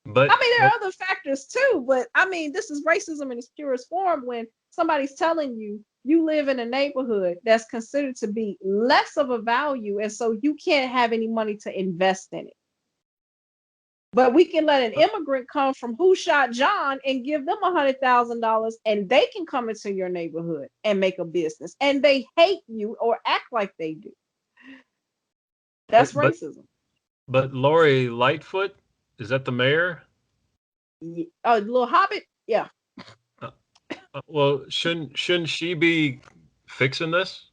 But mean, there are other factors too, but I mean, this is racism in its purest form when somebody's telling you you live in a neighborhood that's considered to be less of a value, and so you can't have any money to invest in it. But we can let an immigrant come from Who Shot John and give them $100,000 and they can come into your neighborhood and make a business and they hate you or act like they do. That's but but racism. but Lori Lightfoot, is that the mayor? Oh, little Hobbit. Yeah. Uh, well, shouldn't she be fixing this?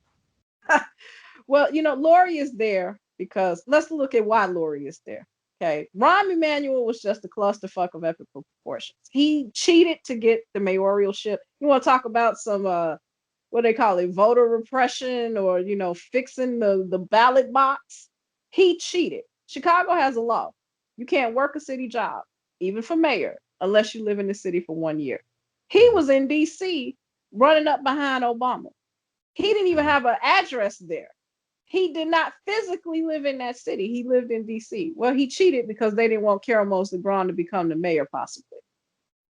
Well, Lori is there because let's look at why Lori is there. Okay. Rahm Emanuel was just a clusterfuck of epic proportions. He cheated to get the mayoralship. You want to talk about some what they call it, voter repression, or fixing the ballot box? He cheated. Chicago has a law. You can't work a city job, even for mayor, unless you live in the city for 1 year. He Mhm, was in DC running up behind Obama. He didn't even mhm. have an address there. He did not physically live in that city. He lived in DC. Well, he cheated because they didn't want Carol Mosley Braun to become the mayor, possibly.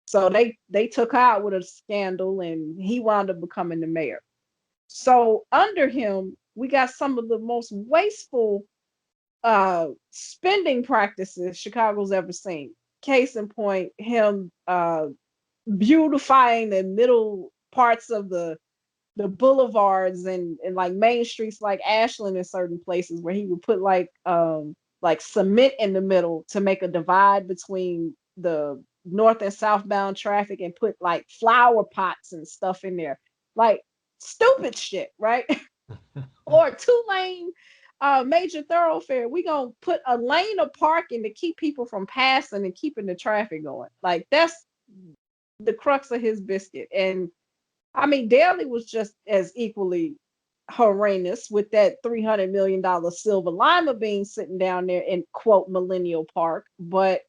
So they took her out with a scandal, and he wound up becoming the mayor. So under him, we got some of the most wasteful spending practices Chicago's ever seen. Case in point, him beautifying the middle parts of the boulevards and like main streets like Ashland in certain places where he would put like cement in the middle to make a divide between the north and southbound traffic and put like flower pots and stuff in there. Like stupid shit, right? Or 2 lane major thoroughfare. We gonna put a lane of parking to keep people from passing and keeping the traffic going. Like that's the crux of his biscuit. And I mean, Daley was just as equally horrendous with that $300 million silver lima bean sitting down there in quote Millennial Park. But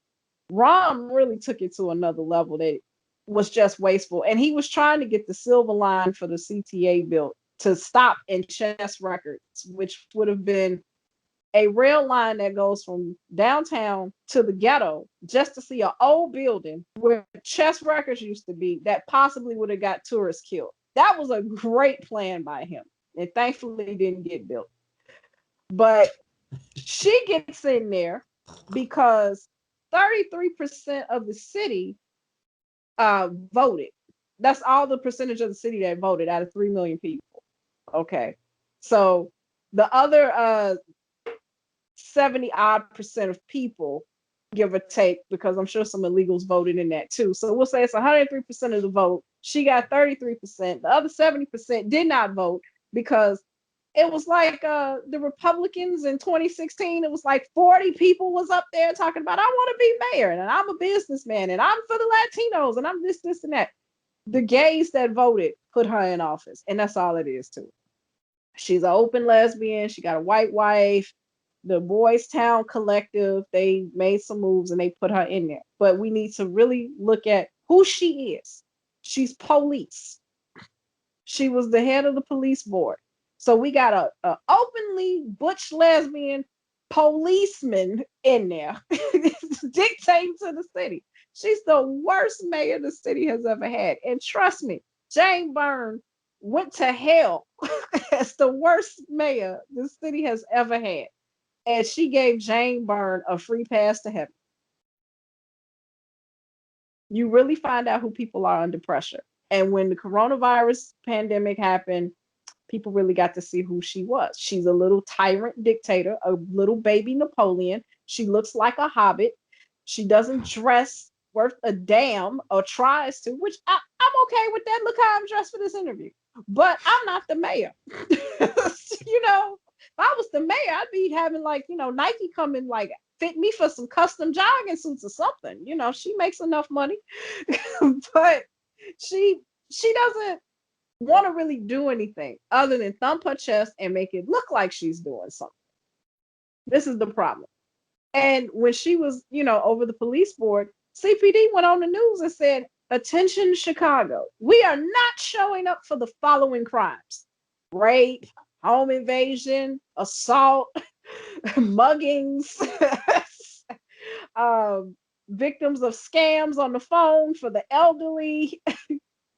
Rom really took it to another level that was just wasteful. And he was trying to get the silver line for the CTA built to stop in Chess Records, which would have been a rail line that goes from downtown to the ghetto just to see an old building where Chess Records used to be that possibly would have got tourists killed. That was a great plan by him. And thankfully it didn't get built. But she gets in there because 33% of the city voted. That's all the percentage of the city that voted out of 3 million people. Okay. So the other 70 odd percent of people, give or take, because I'm sure some illegals voted in that too. So we'll say it's 103% of the vote. She got 33%. The other 70% did not vote because it was like the Republicans in 2016. It was like 40 people was up there talking about, I want to be mayor and I'm a businessman and I'm for the Latinos and I'm this, and that. The gays that voted put her in office, and that's all it is too. She's an open lesbian. She got a white wife. The Boys Town Collective, they made some moves and they put her in there. But we need to really look at who she is. She's police. She was the head of the police board. So we got a openly butch lesbian policeman in there dictating to the city. She's the worst mayor the city has ever had. And trust me, Jane Byrne went to hell as the worst mayor the city has ever had. And she gave Jane Byrne a free pass to heaven. You really find out who people are under pressure. And when the coronavirus pandemic happened, people really got to see who she was. She's a little tyrant dictator, a little baby Napoleon. She looks like a hobbit. She doesn't dress worth a damn or tries to, which I'm okay with that. Look how I'm dressed for this interview. But I'm not the mayor. If I was the mayor, I'd be having like, Nike come and like fit me for some custom jogging suits or something. She makes enough money. But she doesn't want to really do anything other than thump her chest and make it look like she's doing something. This is the problem. And when she was, over the police board, CPD went on the news and said, "Attention, Chicago. We are not showing up for the following crimes: rape, home invasion, assault, muggings, victims of scams on the phone for the elderly."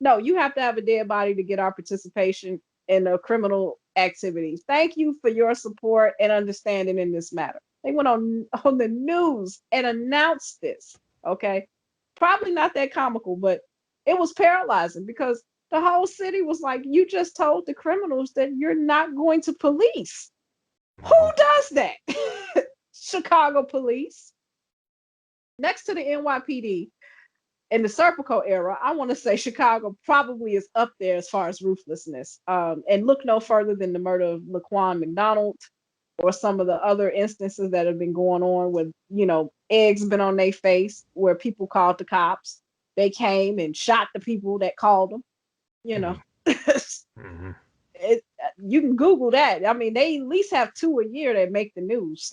No, you have to have a dead body to get our participation in the criminal activities. Thank you for your support and understanding in this matter. They went on the news and announced this. Okay. Probably not that comical, but it was paralyzing because the whole city was like, you just told the criminals that you're not going to police. Who does that? Chicago police. Next to the NYPD, in the Serpico era, I want to say Chicago probably is up there as far as ruthlessness. And look no further than the murder of Laquan McDonald or some of the other instances that have been going on with, eggs been on their face where people called the cops. They came and shot the people that called them, Mm-hmm. You can Google that. I mean, they at least have 2 a year that make the news.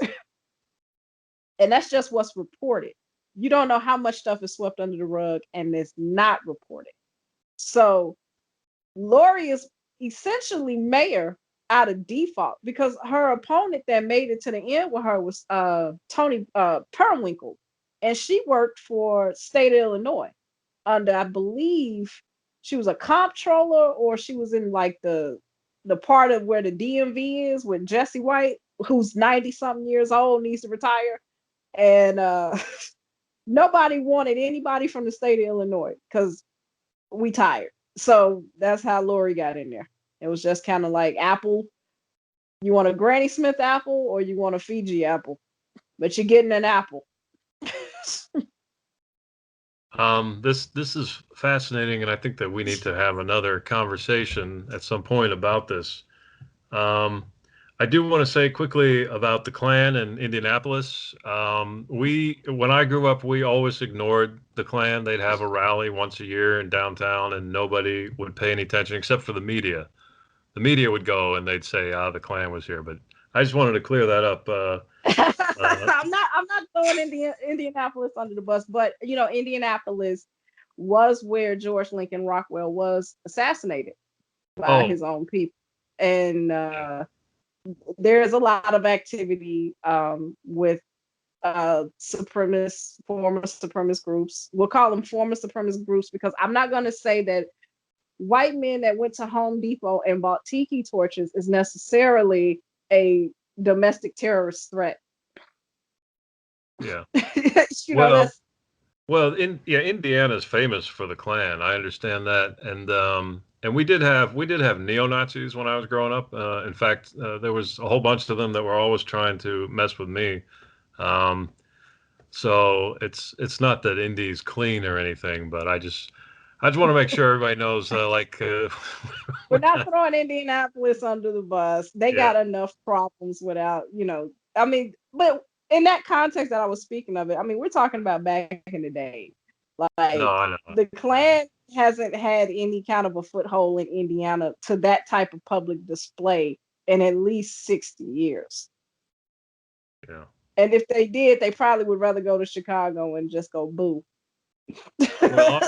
And that's just what's reported. You don't know how much stuff is swept under the rug and is not reported. So Lori is essentially mayor out of default because her opponent that made it to the end with her was Tony Perwinkle, and she worked for state of Illinois under, I believe, she was a comptroller, or she was in like the part of where the DMV is with Jesse White, who's 90 something years old, needs to retire. And nobody wanted anybody from the state of Illinois because we tired. So that's how Lori got in there. It was just kind of like Apple. You want a Granny Smith apple or you want a Fiji apple, but you're getting an apple. This is fascinating, and I think that we need to have another conversation at some point about this. I do want to say quickly about the Klan in Indianapolis. When I grew up, we always ignored the Klan. They'd have a rally once a year in downtown, and nobody would pay any attention except for the media. The media would go and they'd say, "Ah, the Klan was here." But I just wanted to clear that up. I'm not throwing Indianapolis under the bus, but Indianapolis was where George Lincoln Rockwell was assassinated by his own people, and there's a lot of activity with former supremacist groups. We'll call them former supremacist groups because I'm not going to say that white men that went to Home Depot and bought tiki torches is necessarily a domestic terrorist threat. Yeah. That's. Well, Indiana is famous for the Klan. I understand that, and we did have neo-Nazis when I was growing up. In fact, there was a whole bunch of them that were always trying to mess with me. So it's not that Indy's clean or anything, but I just want to make sure everybody knows. We're not throwing Indianapolis under the bus. They got enough problems without, I mean, but in that context that I was speaking of it, I mean, we're talking about back in the day. Like, no, I know. The Klan hasn't had any kind of a foothold in Indiana to that type of public display in at least 60 years. Yeah. And if they did, they probably would rather go to Chicago and just go boo. Well,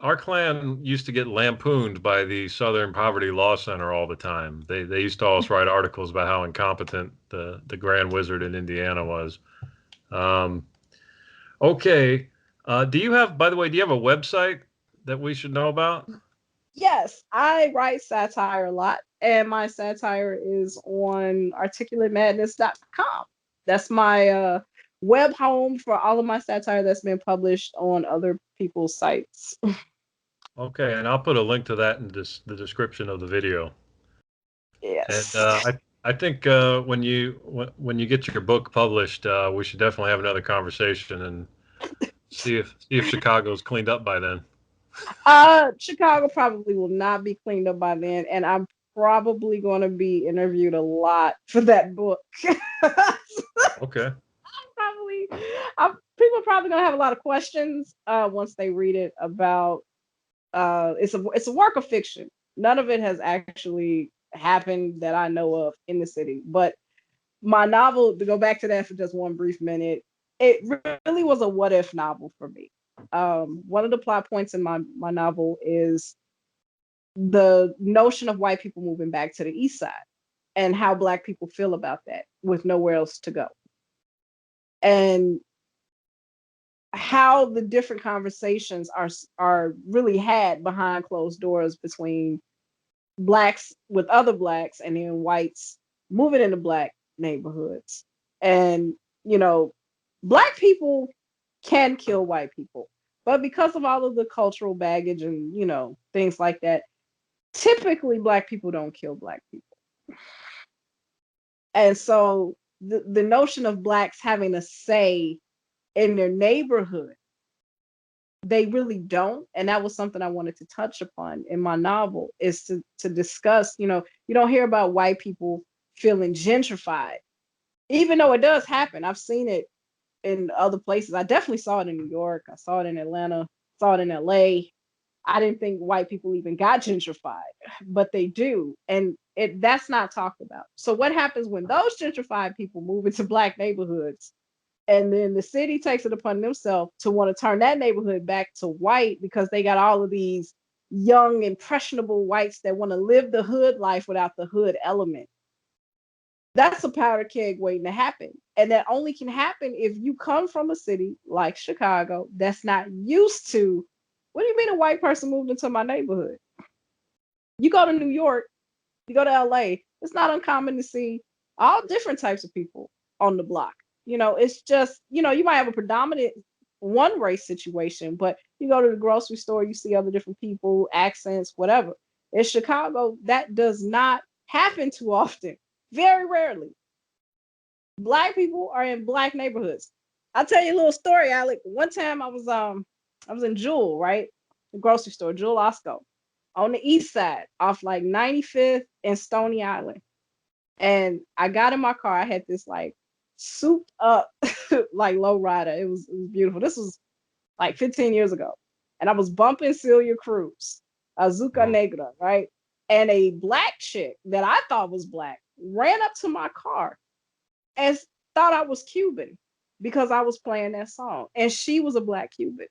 our Klan used to get lampooned by the Southern Poverty Law Center all the time. They used to always write articles about how incompetent the Grand Wizard in Indiana was. Okay. By the way, do you have a website that we should know about? Yes, I write satire a lot, and my satire is on articulatemadness.com. That's my web home for all of my satire that's been published on other people's sites. Okay, and I'll put a link to that in the description of the video. And Yes. I think when you get your book published, we should definitely have another conversation and see if Chicago's cleaned up by then. Chicago probably will not be cleaned up by then, and I'm probably going to be interviewed a lot for that book. Okay. Probably, people are probably going to have a lot of questions once they read it about. It's a work of fiction. None of it has actually happened that I know of in the city, but my novel, to go back to that for just one brief minute, it really was a what if novel for me. One of the plot points in my novel is the notion of white people moving back to the east side and how black people feel about that with nowhere else to go. And how the different conversations are really had behind closed doors between blacks with other blacks and then whites moving into black neighborhoods. And, you know, black people can kill white people, but because of all of the cultural baggage and, things like that, typically black people don't kill black people. And so the notion of blacks having a say in their neighborhood, they really don't. And that was something I wanted to touch upon in my novel, is to discuss, you don't hear about white people feeling gentrified, even though it does happen. I've seen it in other places. I definitely saw it in New York. I saw it in Atlanta, saw it in LA. I didn't think white people even got gentrified, but they do. And that's not talked about. So what happens when those gentrified people move into black neighborhoods, and then the city takes it upon themselves to want to turn that neighborhood back to white because they got all of these young, impressionable whites that want to live the hood life without the hood element? That's a powder keg waiting to happen. And that only can happen if you come from a city like Chicago that's not used to, what do you mean a white person moved into my neighborhood? You go to New York, you go to LA, it's not uncommon to see all different types of people on the block. It's just, you might have a predominant one race situation, but you go to the grocery store, you see other different people, accents, whatever. In Chicago, that does not happen too often. Very rarely. Black people are in black neighborhoods. I'll tell you a little story, Alec. One time I was in Jewel, right? The grocery store, Jewel Osco, on the east side, off like 95th and Stony Island. And I got in my car. I had this like souped up like low rider. It was beautiful. This was like 15 years ago. And I was bumping Celia Cruz, Azuka Wow. Negra, right? And a black chick that I thought was black ran up to my car and thought I was Cuban because I was playing that song. And she was a black Cuban.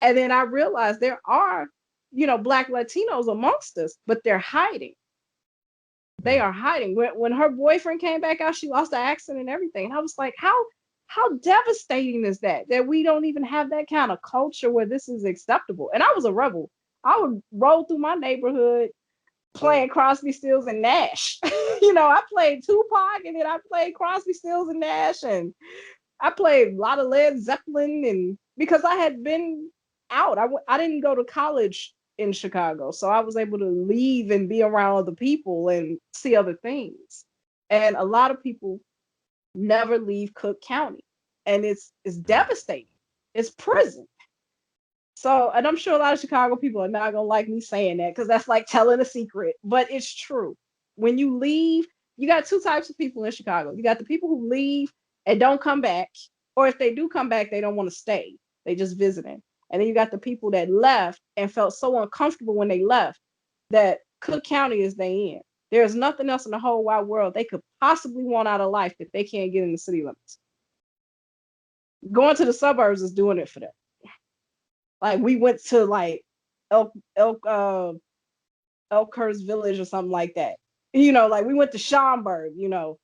And then I realized there are, black Latinos amongst us, but they're hiding. They Mm. are hiding. When her boyfriend came back out, she lost the accent and everything. And I was like, how devastating is that? That we don't even have that kind of culture where this is acceptable. And I was a rebel. I would roll through my neighborhood playing Crosby, Stills, and Nash. I played Tupac, and then I played Crosby, Stills, and Nash, and I played a lot of Led Zeppelin, and because I had been out, I didn't go to college in Chicago, so I was able to leave and be around other people and see other things. And a lot of people never leave Cook County, and it's devastating. It's prison. So, and I'm sure a lot of Chicago people are not gonna like me saying that because that's like telling a secret, but it's true. When you leave, you got two types of people in Chicago. You got the people who leave and don't come back, or if they do come back, they don't want to stay. They just visiting. And then you got the people that left and felt so uncomfortable when they left that Cook County is their end. There's nothing else in the whole wide world they could possibly want out of life that they can't get in the city limits. Going to the suburbs is doing it for them. Like we went to like Elk Elk Elkhurst Village or something like that. Like we went to Schaumburg,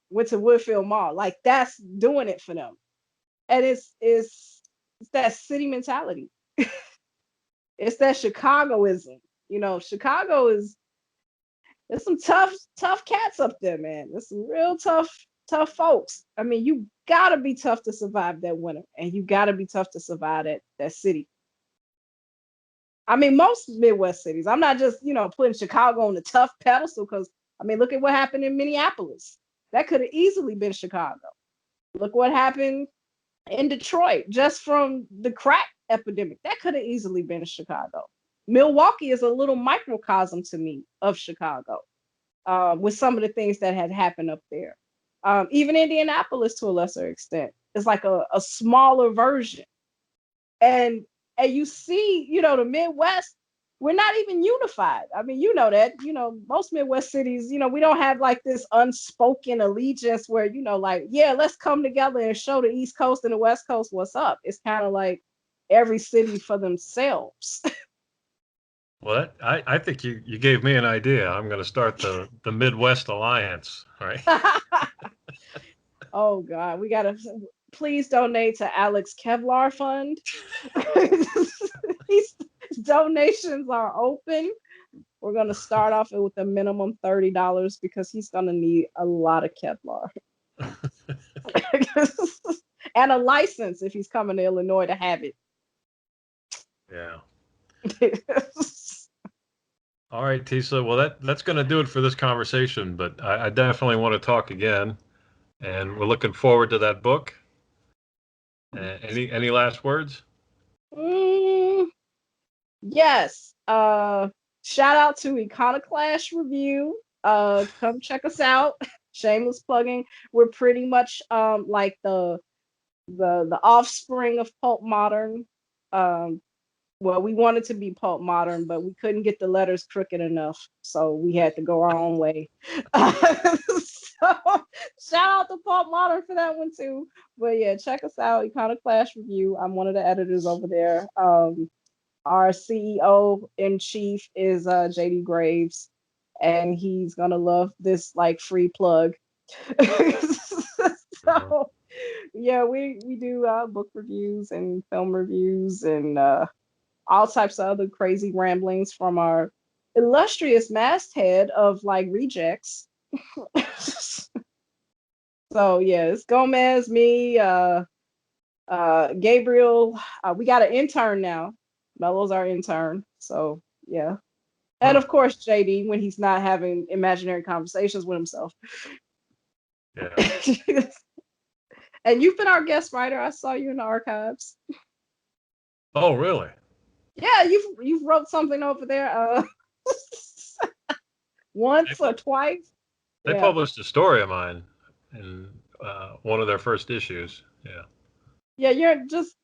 went to Woodfield Mall. Like that's doing it for them. And it's that city mentality. It's that Chicagoism. Chicago is there's some tough cats up there, man. There's some real tough tough folks. I mean, you gotta be tough to survive that winter, and you gotta be tough to survive that city. I mean, most Midwest cities. I'm not just, putting Chicago on the tough pedestal because I mean, look at what happened in Minneapolis. That could have easily been Chicago. Look what happened in Detroit just from the crack epidemic. That could have easily been Chicago. Milwaukee is a little microcosm to me of Chicago, with some of the things that had happened up there. Even Indianapolis to a lesser extent is like a smaller version. And and you see, the Midwest, we're not even unified. I mean, you know that, most Midwest cities, we don't have like this unspoken allegiance where, like, yeah, let's come together and show the East Coast and the West Coast what's up. It's kind of like every city for themselves. Well, I think you gave me an idea. I'm going to start the Midwest Alliance, right? Oh God, we gotta please donate to Alec's Kevlar fund. These donations are open. We're gonna start off with a minimum $30 because he's gonna need a lot of Kevlar. And a license if he's coming to Illinois to have it. Yeah. All right, Tisa. Well, that's going to do it for this conversation, but I definitely want to talk again, and we're looking forward to that book. Any last words? Mm, yes. Shout out to Iconoclash Review. Come check us out. Shameless plugging. We're pretty much like the offspring of pulp modern. Well, we wanted to be pulp modern, but we couldn't get the letters crooked enough, so we had to go our own way. So shout out to pulp modern for that one too. But yeah, check us out, Iconoclash Review. I'm one of the editors over there. Our CEO in chief is JD Graves, and he's gonna love this like free plug. So yeah, we do book reviews and film reviews and all types of other crazy ramblings from our illustrious masthead of like rejects. So yeah, it's Gomez, me, Gabriel. We got an intern now. Mello's our intern. So yeah. And Oh, of course JD when he's not having imaginary conversations with himself. yeah. And you've been our guest writer. I saw you in the archives. Oh, really? Yeah, you've wrote something over there They, once or pu- twice. they Yeah. published a story of mine in one of their first issues. Yeah. Yeah, you're just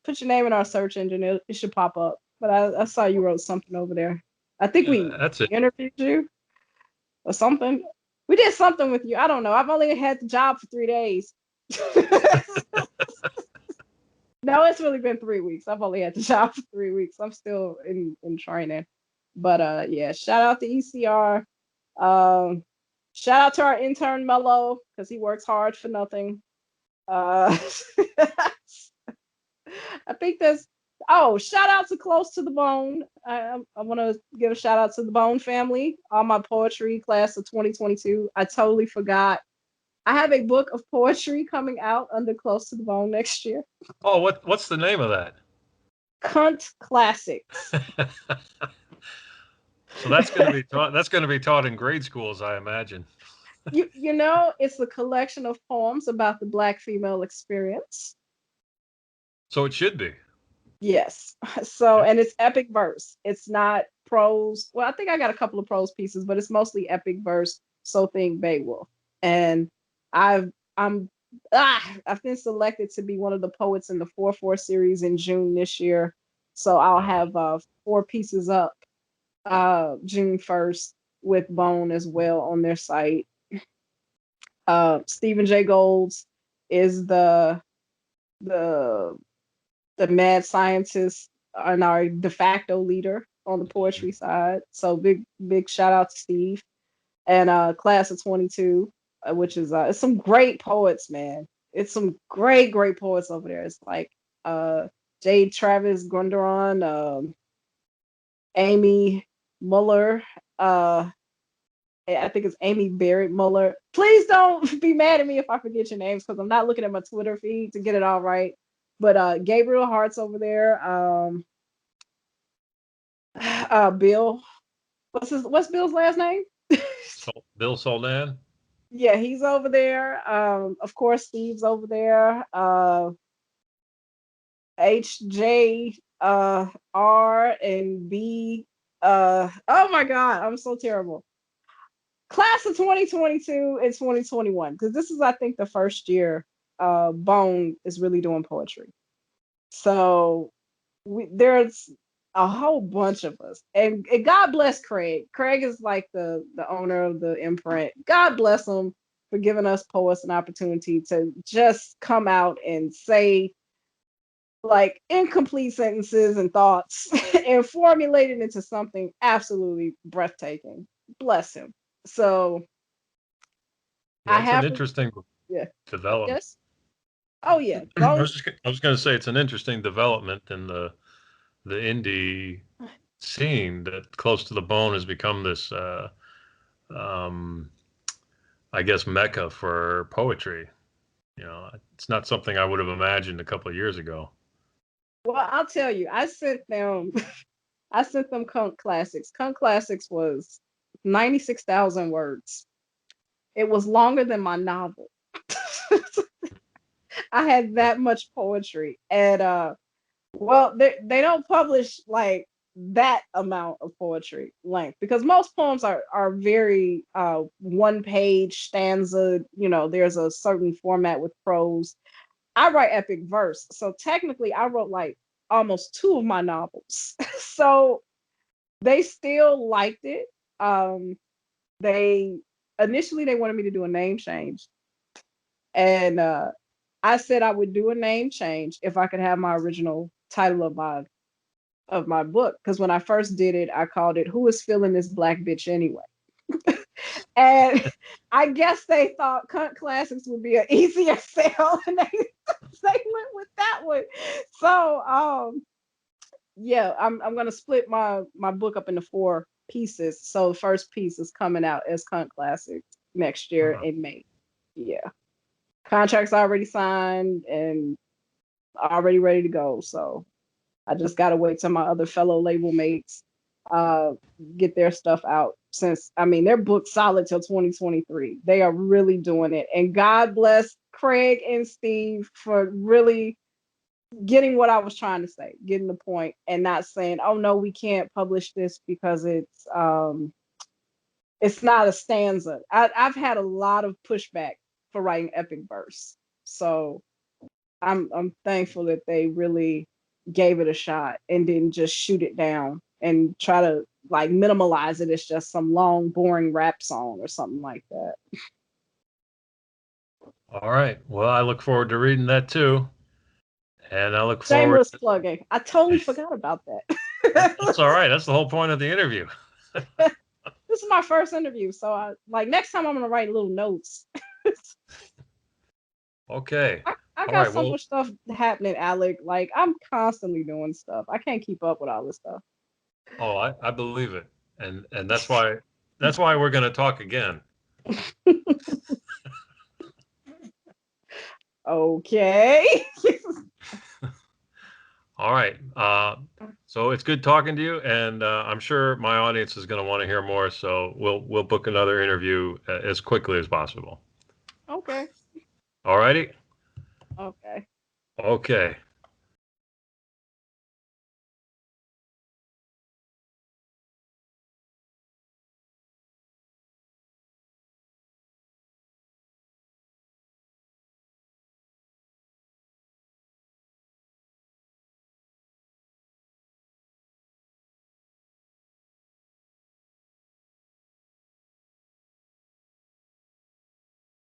put your name in our search engine. It should pop up. But I saw you wrote something over there. I think Yeah, we that's it. interviewed you or something. We did something with you. I don't know. I've only had the job for 3 days. No, it's really been 3 weeks. I've only had the job for 3 weeks. I'm still in training. But yeah, shout out to ECR. Um, shout out to our intern Mello because he works hard for nothing. Uh, I think there's shout out to Close to the Bone. I want to give a shout out to the Bone family, all my poetry class of 2022. I totally forgot. I have a book of poetry coming out under Close to the Bone next year. Oh, what's the name of that? Cunt Classics. So that's going to be taught. That's going to be taught in grade schools, I imagine. It's a collection of poems about the Black female experience. So it should be. Yes. So, Yeah. and it's epic verse. It's not prose. Well, I think I got a couple of prose pieces, but it's mostly epic verse. So think Beowulf. And I've I'm I've been selected to be one of the poets in the 4-4 series in June this year. So I'll Uh, have 4 pieces up June 1st with Bone as well on their site. Stephen J. Golds is the the mad scientist and our de facto leader on the poetry side. So big shout out to Steve and class of 22, which is it's some great poets, man. It's some great poets over there. It's like Jade Travis Grunderon, Amy Muller, uh, I think it's Amy Barrett Muller. Please don't be mad at me if I forget your names because I'm not looking at my Twitter feed to get it all right. But Gabriel Hart's over there. Bill, what's Bill's last name? Bill Soldan. Yeah, he's over there. Of course, Steve's over there. HJ R and B. Oh my God, I'm so terrible. Class of 2022 and 2021, because this is, I think, the first year Bone is really doing poetry. So there's a whole bunch of us, and God bless Craig. Craig is like the owner of the imprint. God bless him for giving us poets an opportunity to just come out and say like incomplete sentences and thoughts and formulate it into something absolutely breathtaking. Bless him. So Yeah, I it's an have interesting yeah. development. Yes. Oh yeah. I Bone. was going to say it's an interesting development in the indie scene that Close to the Bone has become this, um, I guess, mecca for poetry. You know, it's not something I would have imagined a couple of years ago. Well, I'll tell you, I sent them I sent them Kunk Classics. Kunk Classics was 96,000 words. It was longer than my novel. I had that much poetry. And well, they don't publish like that amount of poetry length because most poems are very one page stanza, there's a certain format with prose. I write epic verse. So technically I wrote like almost two of my novels. So they still liked it. They initially they wanted me to do a name change. And I said I would do a name change if I could have my original title of my book. Because when I first did it, I called it "Who is Feeling This Black Bitch Anyway?" And I guess they thought Cunt Classics would be an easier sell, and they went with that one. So yeah, I'm gonna split my book up into four pieces. So the first piece is coming out as Cunt Classics next year Uh-huh. in May. Yeah. Contracts already signed and already ready to go. So I just gotta wait till my other fellow label mates uh get their stuff out. Since I mean they're booked solid till 2023. They are really doing it. And God bless Craig and Steve for really getting what I was trying to say, getting the point and not saying, oh no, we can't publish this because it's not a stanza. I've had a lot of pushback for writing epic verse. So I'm thankful that they really gave it a shot and didn't just shoot it down and try to like minimalize it as just some long, boring rap song or something like that. All right. Well, I look forward to reading that too. And I look forward. Shameless plugging. I totally forgot about That's that. all right. That's the whole point of the interview. This is my first interview, so I like next time I'm gonna write little notes. Okay. I All got right. so Well, much stuff happening, Alec. Like I'm constantly doing stuff. I can't keep up with all this stuff. oh, I believe it. And that's why we're going to talk again. Okay. All right. So it's good talking to you, and I'm sure my audience is going to want to hear more. So we'll book another interview as quickly as possible. Okay. All righty. Okay. Okay.